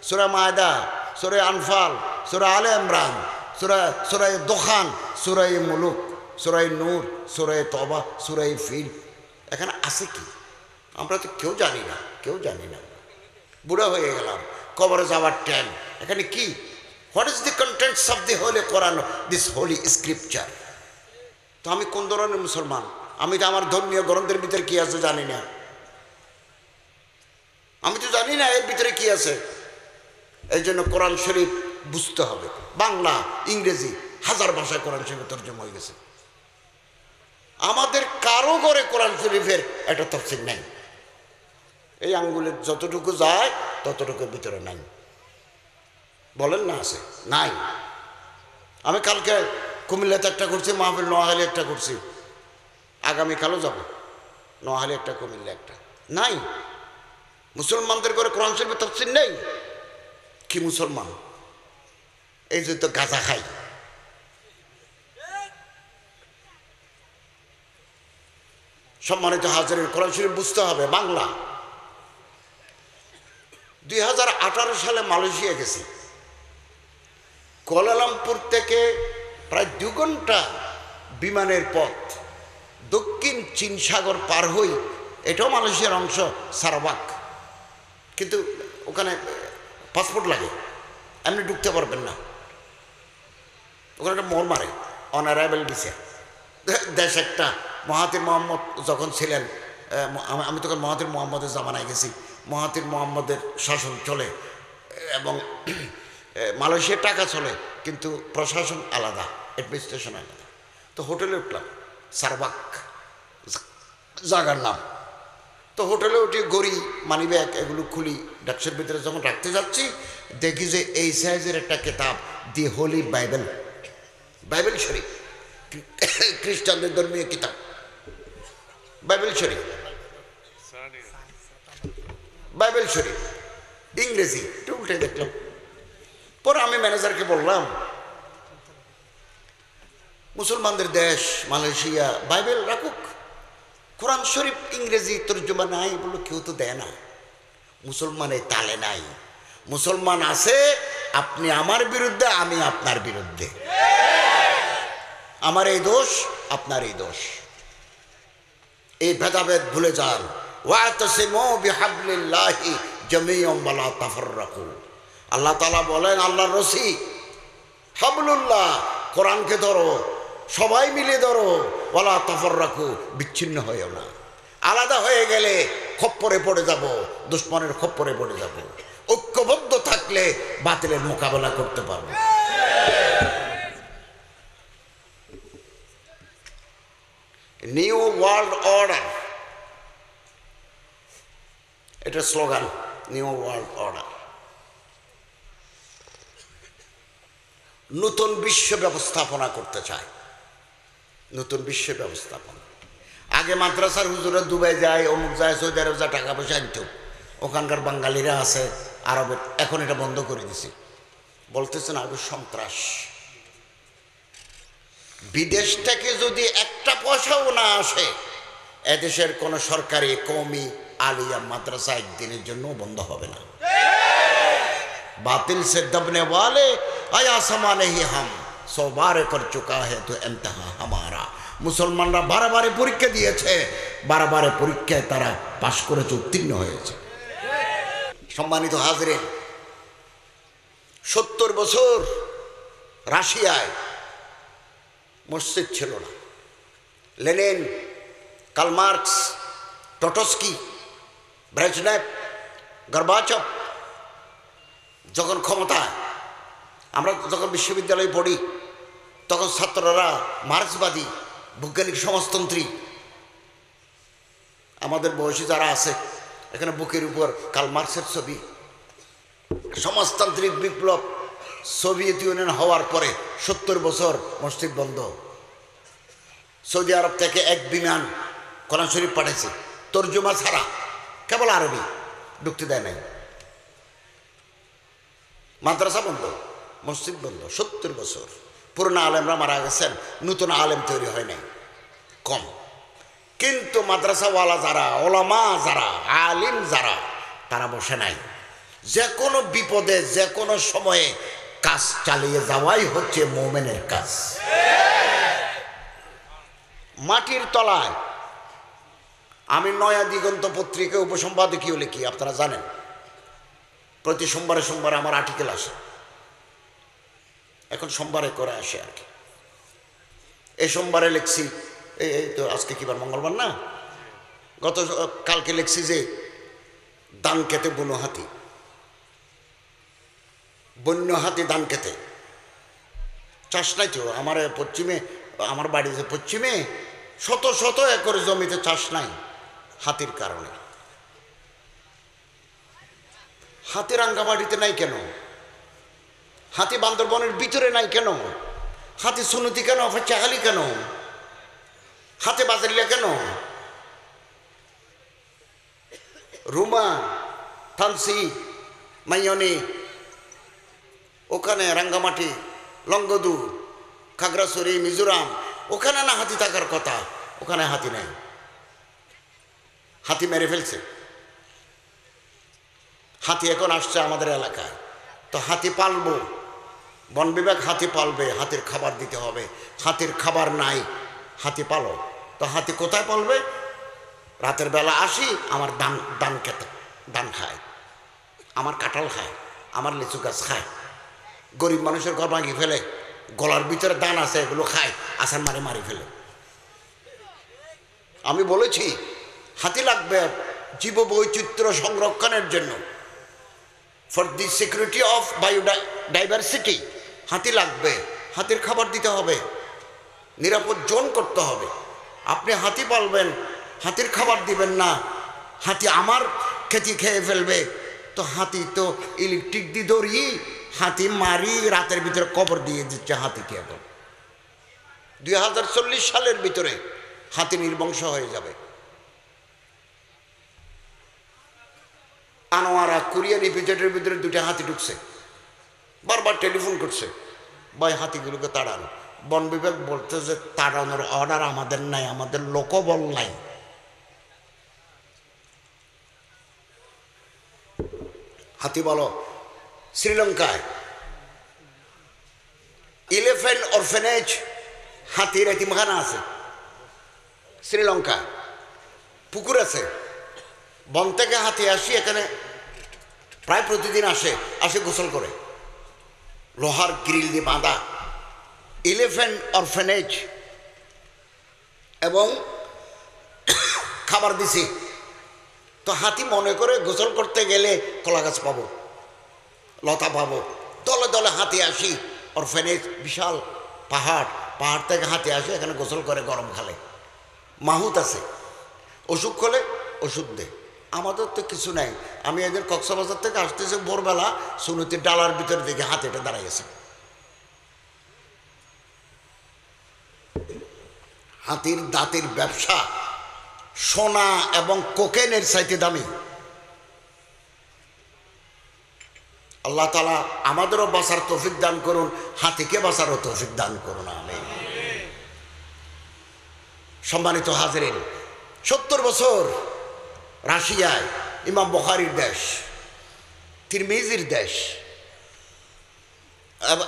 সূরা মায়দা, সূরা আনফাল, সূরা আলে ইমরান, সূরা দোখান, সূরা মুলুক, সূরা নূর, সূরা তওবা, সূরা ফিল। এখানে আছে কি আমরা তো কেউ জানি না, কেউ জানি না। বুড়া হয়ে গেলাম, কবরে যাওয়ার টাইম। এখানে কি, what is the contents of the holy Quran, this holy scripture? তো আমি কোন ধরনের মুসলমান? আমি তো আমার ধর্মীয় গ্রন্থের ভিতরে কি আছে জানি না। আমি তো জানি না এর ভিতরে কি আছে। এই জন্য কোরআন শরীফ বুঝতে হবে। বাংলা, ইংরেজি, 1000 ভাষায় কোরআন শরীফের তরজমা হয়ে গেছে। আমাদের কারো ঘরে কোরআন শরীফের একটা তাফসীর নাই। এই আঙ্গুলের যতটুকু যায় ততটুকুর ভিতরে নাই। বলেন না আছে? নাই। আমি কালকে কুমিল্লাতে একটা করছি মাহফিল, নোয়াখালী একটা করছি, আগামীকালও যাব, নোয়াখালী একটা, কুমিল্লা একটা। নাই, মুসলমানদের ঘরে কোরআন শরীফের তাফসীর নেই। কি মুসলমান? এই যে তো গাঁজা খাই। সম্মানিত হাজির, কোরআন শরীফ বুঝতে হবে। বাংলা, 2018 সালে মালয়েশিয়া গেছি। কুয়ালালামপুর থেকে প্রায় 2 ঘন্টা বিমানের পথ, দক্ষিণ চীন সাগর পার হই। এটাও মালয়েশিয়ার অংশ, সারাওয়াক। কিন্তু ওখানে পাসপোর্ট লাগে, এমনি ঢুকতে পারবেন না। ওখানে একটা মোড় মারে, অনারাইভেল ভিসা। দেশ একটা, মহাতির মোহাম্মদ যখন ছিলেন, আমি তখন মহাতির মোহাম্মদের জামানায় গেছি। মহাতির মোহাম্মদের শাসন চলে এবং মালয়েশিয়ার টাকা চলে, কিন্তু প্রশাসন আলাদা, অ্যাডমিনিস্ট্রেশন আলাদা। তো হোটেলে উঠলাম, সারবাক জায়গার নাম। তো হোটেলে উঠে গড়ি, মানি ব্যাগ এগুলো খুলি, ডাক্সের ভিতরে যখন রাখতে যাচ্ছি, দেখি যে এই সাইজের একটা কিতাব, দি হোলি বাইবেল, বাইবেল শরীফ, খ্রিস্টানদের ধর্মীয় কিতাব, বাইবেল শরীফ, বাইবেল শরীফ ইংরেজি। একটু উল্টে দেখলাম। পরে আমি ম্যানেজারকে বললাম, মুসলমানদের দেশ মালয়েশিয়া, বাইবেল রাখুক, কোরআন শরীফ ইংরেজি তর্জমা নাই। বললো কেউ তো দেয় না, মুসলমানের তালে নাই। মুসলমান আছে, আপনি আমার বিরুদ্ধে, আমি আপনার বিরুদ্ধে, আমার এই দোষ, আপনার এই দোষ। এই ভেদাভেদ ভুলে যান। ওয়াতাসিমু বিহাবলিল্লাহি জামিআন ওয়া লা তাফাররাকু। আল্লাহ তাআলা বলেন, আল্লাহর রশি হাবলুল্লাহ, কোরআনকে ধরো, সবাই মিলে ধরো, ওয়ালা তাফাররাকু, বিচ্ছিন্ন হয়েও না। আলাদা হয়ে গেলে খপ্পরে পড়ে যাব, দুশ্মনের খপ্পরে পড়ে যাব। ঐক্যবদ্ধ থাকলে বাতিলের মোকাবেলা করতে পারবে। নিউ ওয়ার্ল্ড অর্ডার, এটা স্লোগান, নিউ ওয়ার্ল্ড অর্ডার। নতুন বিশ্ব ব্যবস্থাপনা করতে চায়, নতুন বিশ্ব ব্যবস্থাপনা। আগে মাদ্রাসার হুজুরা দুবাই যায়, অমুক যায়, সৌদি আরব যায়, টাকা পয়সা আনত, ওখানকার বাঙালিরা আছে আরবের, এখন এটা বন্ধ করে দিছি। বলতেছেন আগে সন্ত্রাস। বিদেশ থেকে যদি একটা পয়সাও না আসে, এদেশের কোনো সরকারি কওমি আলিয়া মাদ্রাসা একদিনের জন্য বন্ধ হবে না। बातिल से दबने वाले आया समाने ही हम 100 बार कर चुका है तो इम्तिहान हमारा। মুসলমানরা বারবারে পরীক্ষা দিয়েছে, বারবারে পরীক্ষায় তারা পাশ করেছে, উত্তীর্ণ হয়েছে। সম্মানিত হাজরিন, 70 বছর রাশিয়ায় মসজিদ ছিল না। লেনিন, কার্ল মার্কস, টটস্কি, ব্রেজনেভ, গর্বাচভ যখন ক্ষমতায়, আমরা যখন বিশ্ববিদ্যালয়ে পড়ি তখন ছাত্ররা মার্ক্সবাদী, বৈজ্ঞানিক সমাজতন্ত্রী, আমাদের বয়সী যারা আছে এখানে বুকের উপর কার্ল মার্কসের ছবি। সমাজতান্ত্রিক বিপ্লব সোভিয়েত ইউনিয়ন হওয়ার পরে 70 বছর মসজিদ বন্ধ। সৌদি আরব থেকে এক বিমান কোরআন শরীফ পাঠাইছে, তর্জমা ছাড়া, কেবল আরবি, ঢুকতে দেয় নাই। মাদ্রাসা বন্ধ, মসজিদ বন্ধ, 70 বছর। পুরনো আলেমরা মারা গেছেন, নতুন আলেম তৈরি হয় নাই, কম। কিন্তু মাদ্রাসাওয়ালা যারা, ওলামা যারা, আলিম যারা, তারা বসে নাই। যে কোনো বিপদে, যে কোনো সময়ে কাজ চালিয়ে যাওয়াই হচ্ছে মুমিনের কাজ। মাটির তলায় আমি নয়া দিগন্ত পত্রিকা উপসম্পাদকীয় লিখি, আপনারা জানেন। প্রতি সোমবারে সোমবারে আমার আর্টিকেল আসে, এখন সোমবারে করে আসে আর কি। এই সোমবারে লিখছি, এই তো আজকে কিবার, মঙ্গলবার না, গত কালকে লিখছি যে ধান খেতে বন্য হাতি, বন্য হাতি ধান খেতে। চাষ নাই তো আমার পশ্চিমে, আমার বাড়ি যে পশ্চিমে, শত শত একর জমিতে চাষ নাই হাতির কারণে। হাতি রাঙ্গামাটিতে নাই কেন? হাতি বান্দরবনের ভিতরে নাই কেন? হাতি সুনতি কেন? চাহালি কেন? হাতে বাজারিয়া কেন? রুমা, থানসি, মাইয়নি, ওখানে রাঙ্গামাটি, লঙ্গদু, খাগড়াছড়ি, মিজোরাম, ওখানে না হাতি থাকার কথা, ওখানে হাতি নেই। হাতি মেরে ফেলছে। হাতি এখন আসছে আমাদের এলাকায়, তো হাতি পালবো, বন বিভাগ হাতি পালবে, হাতির খাবার দিতে হবে। হাতির খাবার নাই, হাতি পালো, তো হাতি কোথায় পালবে? রাতের বেলা আসি, আমার ধান খেতে ধান খায়, আমার কাঁঠাল খায়, আমার লিচু গাছ খায়। গরিব মানুষের ঘর ভাঙি ফেলে, গলার ভিতরে ধান আছে, এগুলো খায়, আসার মারি ফেলে। আমি বলেছি হাতি লাগবে জীব বৈচিত্র্য সংরক্ষণের জন্য, for the security of biodiversity. হাতি লাগবে, হাতির খাবার দিতে হবে, নিরাপদ জোন করতে হবে। আপনি হাতি পালবেন, হাতির খাবার দিবেন না, হাতি আমার খেতি খেয়ে ফেলবে, তো হাতি তো ইলেকট্রিক দিয়ে ধরি, হাতি মারি, রাতের ভিতরে কবর দিয়ে দিচ্ছে হাতিকে। এখন 2040 সালের ভিতরে হাতি নির্বংশ হয়ে যাবে। আনোয়ারা কোরিয়ান ইপিজেডের ভিতরে 2টা হাতি ঢুকছে, বারবার টেলিফোন করছে, ভাই হাতিগুলোকে তাড়ান। বন বিভাগ বলতে যে তাড়ানোর অর্ডার আমাদের নাই, আমাদের লোকবল নাই। হাতি বলো, শ্রীলঙ্কায় 11 অরফেনেজ হাতির এতিমখানা আছে। শ্রীলঙ্কায় পুকুর আছে, বন থেকে হাতি আসি এখানে প্রায় প্রতিদিন আসে গোসল করে, লোহার গ্রিল দিয়ে বাঁধা, এলিফ্যান্ট অরফানেজ এবং খাবার দিছি। তো হাতি মনে করে গোসল করতে গেলে কলা গাছ পাবো, লতা পাবো, দলে দলে হাতি আসি। অরফানেজ বিশাল পাহাড়, পাহাড় থেকে হাতি আসে, এখানে গোসল করে, গরম খালে। মাহুত আছে, অসুখ হলে ওষুধ দে। আমাদের তো কিছু নাই। আমি একদিন কক্সবাজার থেকে আসতেছি ভোরবেলা, সুনতির ডালার ভিতরে দেখে হাতিটা দাঁড়াইছে। হাতির দাঁতের ব্যবসা সোনা এবং কোকেনের চাইতে দামি। আল্লাহ তাআলা আমাদেরও বাঁচার তৌফিক দান করুন, হাতিকে বাঁচারও তৌফিক দান করুন, আমিন। সম্মানিত হাজিরিন, 70 বছর রাশিয়ায়, ইমাম বুখারীর দেশ, তিরমিজির দেশ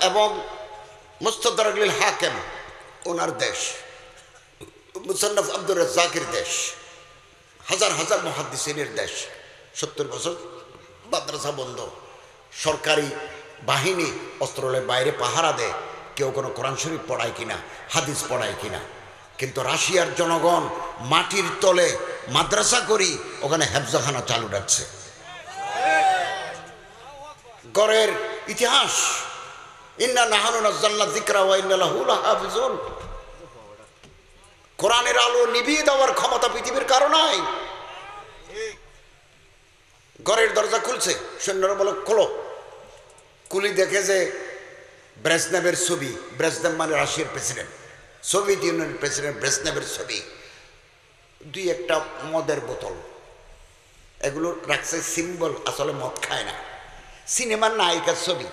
এবং মুস্তাদরাক লিল হাকিম ওনার দেশ, মুসান্নাফ আব্দুর রাজ্জাকের দেশ, হাজার হাজার মুহাদ্দিসিনের দেশ। 70 বছর মাদ্রাসা বন্ধ, সরকারি বাহিনী অস্ত্রালয়ের বাইরে পাহারা দেয়, কেউ কোনো কোরআন শরীফ পড়ায় কিনা, হাদিস পড়ায় কিনা। কিন্তু রাশিয়ার জনগণ মাটির তলে মাদ্রাসা করি ওখানে হেফজখানা চালু রাখছে। গড়ের ইতিহাস, ইন্না নাহানু নাযালনা যিকরা ওয়া ইন্না লাহু লাহাফিজুন। কোরআনের আলো নিভিয়ে দেওয়ার ক্ষমতা পৃথিবীর কারো নাই। ঘরের দরজা খুলছে, সৈন্যরা বলে খোলো। কুলি দেখে যে ব্রেজনেভের ছবি, ব্রেজনেভ মানে রাশিয়ার প্রেসিডেন্ট, সোভিয়েত ইউনিয়নের প্রেসিডেন্ট ব্রেজনেভের ছবি, 2-1টা মদের বোতল, এগুলো রাখছে সিম্বল, আসলে মদ খায় না, সিনেমার নায়িকার ছবি।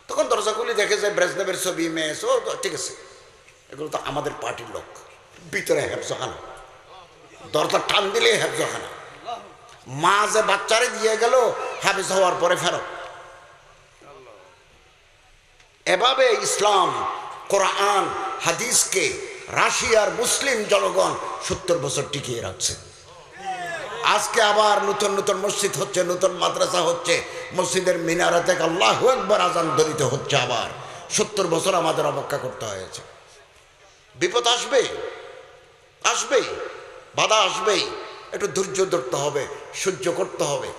তখন দরজা খুলে দেখে যায় ব্রেজনেভের ছবি, মেয়ে, ঠিক আছে, এগুলো তো আমাদের পার্টির লোক। ভিতরে হেফজখানা, দরজা টান দিলে হেফজখানা। মা যে বাচ্চারে দিয়ে গেল হাফেজ হওয়ার পরে ফেরত। এভাবে ইসলাম, কোরআন, হাদিসকে রাশিয়ার মুসলিম জনগণ 70 বছর টিকিয়ে রাখছে। আজকে আবার নতুন নতুন মসজিদ হচ্ছে, নতুন মাদ্রাসা হচ্ছে, মসজিদের মিনারা থেকে আল্লাহু আকবার আজান ধ্বনিত হচ্ছে। আবার 70 বছর আমাদের অপেক্ষা করতে হয়েছে। বিপদ আসবে, আসবেই, বাধা আসবেই, একটু ধৈর্য ধরতে হবে, সহ্য করতে হবে,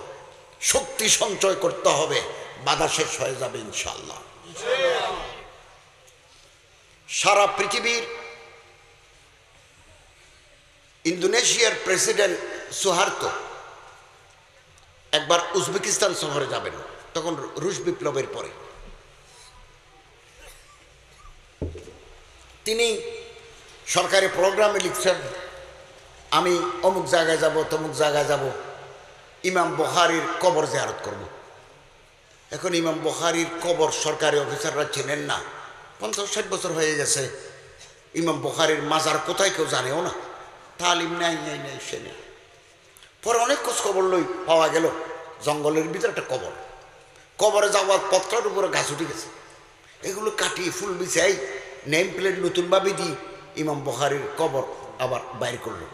শক্তি সঞ্চয় করতে হবে, বাধা শেষ হয়ে যাবে ইনশাআল্লাহ। সারা পৃথিবীর ইন্দোনেশিয়ার প্রেসিডেন্ট সুহার্তো একবার উজবেকিস্তান শহরে যাবেন, তখন রুশ বিপ্লবের পরে। তিনি সরকারি প্রোগ্রামে লিখছেন, আমি অমুক জায়গায় যাব, তমুক জায়গায় যাব, ইমাম বুখারীর কবর জিয়ারত করব। এখন ইমাম বুখারীর কবর সরকারি অফিসাররা চেনেন না, 50-60 বছর হয়ে গেছে। ইমাম বুখারীর মাজার কোথায় কেউ জানেও না, তালিম নাই নাই নাই সে নেই। পরে অনেক খোঁজ খবর লই, পাওয়া গেল জঙ্গলের ভিতরে একটা কবর। কবরে যাওয়ার পত্রের উপরে গাছ উঠে গেছে, এগুলো কাটিয়ে ফুল বিছাই নেম প্লেট নতুনভাবে দিই ইমাম বুখারীর কবর আবার বাইর করলো।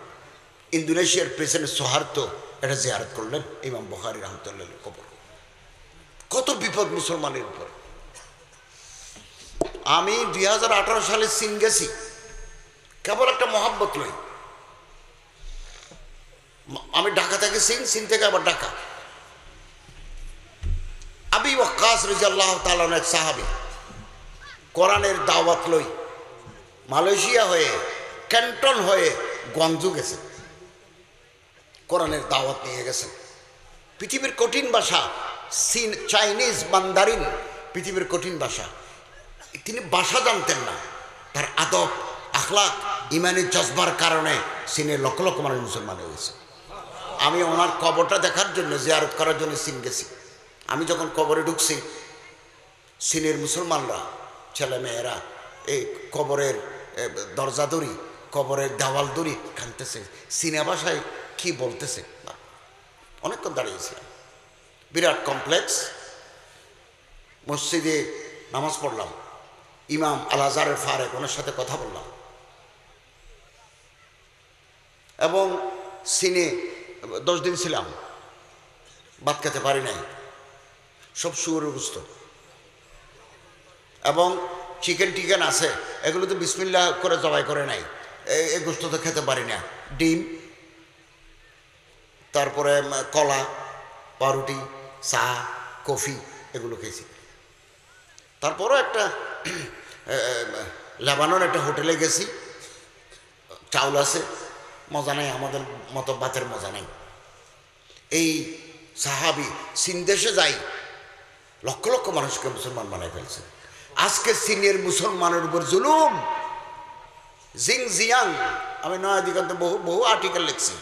ইন্দোনেশিয়ার প্রেসিডেন্ট সুহার্তো এটা জিয়ারত করলেন ইমাম বুখারী রাহমাতুল্লাহ কবর। কত বিপদ মুসলমানের উপর। আমি 2018 সালে চীন গেছি, কেবল একটা মহাব্বত লই। আমি ঢাকা থেকে চীন, চীন থেকে আবার ঢাকা। আবি ওয়াক্কাস রাদিয়াল্লাহু তাআলা এক সাহাবী, কোরআনের দাওয়াত লই মালয়েশিয়া হয়ে, ক্যান্টন হয়ে গোয়াংজু গেছে, কোরআনের দাওয়াত নিয়ে গেছেন। পৃথিবীর কঠিন ভাষা চীন, চাইনিজ মান্দারিন, পৃথিবীর কঠিন ভাষা। তিনি ভাষা জানতেন না, তার আদব, আখলাক, ইমানের জজবার কারণে চীনের লক্ষ লক্ষ মানুষ মুসলমান হয়ে গেছে। আমি ওনার কবরটা দেখার জন্য, জিয়ারত করার জন্য চীন গেছি। আমি যখন কবরে ঢুকছি, চীনের মুসলমানরা, ছেলে মেয়েরা এই কবরের দরজা দড়ি, কবরের দেওয়াল দড়ি খানতেছে, চীনা ভাষায় কি বলতেছে। অনেকক্ষণ দাঁড়িয়েছিলাম, বিরাট কমপ্লেক্স। মসজিদে নামাজ পড়লাম, ইমাম আল আজহারের ফারেক, ওনার সাথে কথা বললাম। এবং চীনে 10 দিন ছিলাম, ভাত খেতে পারি নাই, সব শুয়োরের গোশত। এবং চিকেন টিকেন আছে, এগুলো তো বিসমিল্লাহ করে জবাই করে নাই, এই গোস্ত তো খেতে পারি না। ডিম, তারপরে কলা, পাউরুটি, চা, কফি এগুলো খেয়েছি। তারপরও একটা লেবানন একটা হোটেলে গেছি, চাউল আছে, মজা নাই, আমাদের মতো ভাতের মজা নাই। এই সাহাবি চীন দেশে যাই, লক্ষ লক্ষ মানুষকে মুসলমান বানায় ফেলছে। আজকে চীনের মুসলমানের উপর জুলুম, জিংজিয়াং, আমি নয়া দিগন্তে বহু বহু আর্টিকেল লিখছি।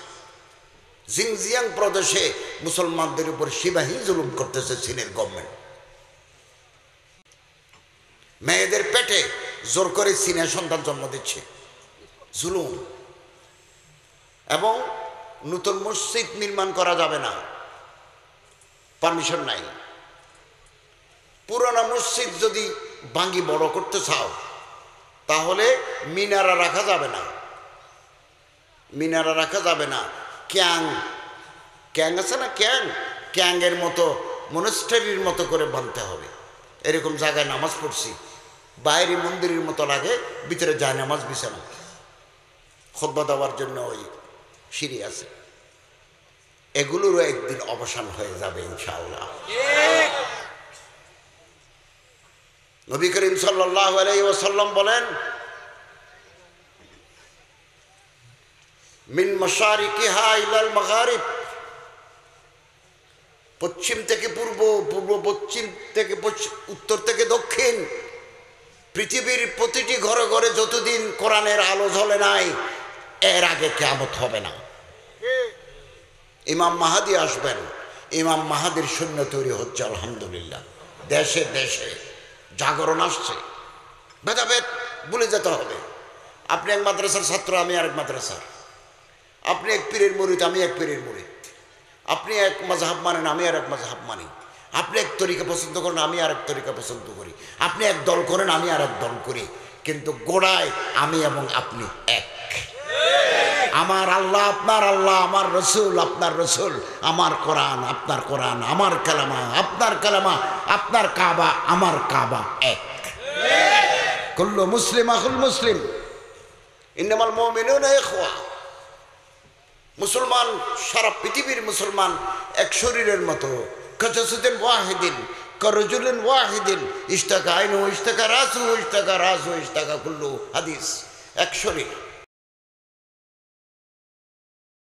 জিংজিয়াং প্রদেশে মুসলমানদের উপর সীমাহীন জুলুম করতেছে চীনের গভর্নমেন্ট। মেয়েদের পেটে জোর করে চীনের সন্তান জন্ম দিচ্ছে, জুলুম। এবং নতুন মসজিদ নির্মাণ করা যাবে না, পারমিশন নাই। পুরানো মসজিদ যদি ভাঙি বড় করতে চাও তাহলে মিনারা রাখা যাবে না, মিনারা রাখা যাবে না। ক্যাং ক্যাং আছে না, ক্যাংয়ের মতো মনস্টারির মতো করে বাঁধতে হবে। এরকম জায়গায় নামাজ পড়ছি, বাইরে মন্দিরের মতো লাগে, ভিতরে যায় নামাজ বিছানো, খুতবা দেওয়ার জন্য ওই সিঁড়ি আছে। এগুলোরও একদিন অবসান হয়ে যাবে ইনশাআল্লাহ। নবী করিম সাল্লাল্লাহু আলাইহি ওয়াসাল্লাম বলেন, মিন মাশারিকিহা ইলাল মাগারিব, পশ্চিম থেকে পূর্ব, পূর্ব পশ্চিম থেকে উত্তর থেকে দক্ষিণ, পৃথিবীর প্রতিটি ঘরে ঘরে যতদিন কোরআনের আলো জ্বলে নাই, এর আগে কিয়ামত হবে না। ইমাম মাহাদি আসবেন, ইমাম মাহাদির সৈন্য তৈরি হচ্ছে আলহামদুলিল্লাহ। দেশে দেশে জাগরণ আসছে, ভেদাভেদ ভুলে যেতে হবে। আপনি এক মাদ্রাসার ছাত্র, আমি আরেক মাদ্রাসার, আপনি এক পীরের মুরিদ, আমি এক পীরের মুরিদ, আপনি এক মাযহাব মানেন, আমি আর এক মাযহাব মানি, আপনি এক তরিকা পছন্দ করেন, আমি আর এক তরিকা পছন্দ করি, আপনি এক দল করেন, আমি আর এক দল করি, কিন্তু গোড়ায় আমি এবং আপনি এক। আমার আল্লাহ আপনার আল্লাহ, আমার রসুল আপনার রসুল, আমার কোরআন আপনার কোরআন, আমার কালামা আপনার কালামা, আপনার কাবা আমার কাবা এক। কুল্লু মুসলিম আখুল মুসলিম, ইন্নামাল মুমিনুনা ইখওয়া। মুসলমান, সারা পৃথিবীর মুসলমান এক শরীরের মতো। কাজাসুদিন ওয়াহিদিন কারজুলিন ওয়াহিদিন, ইশতাকা আইনু ইশতাকা রাসু ইশতাকা রাসু ইশতাকা কুল্লু, হাদিস। এক শরীর,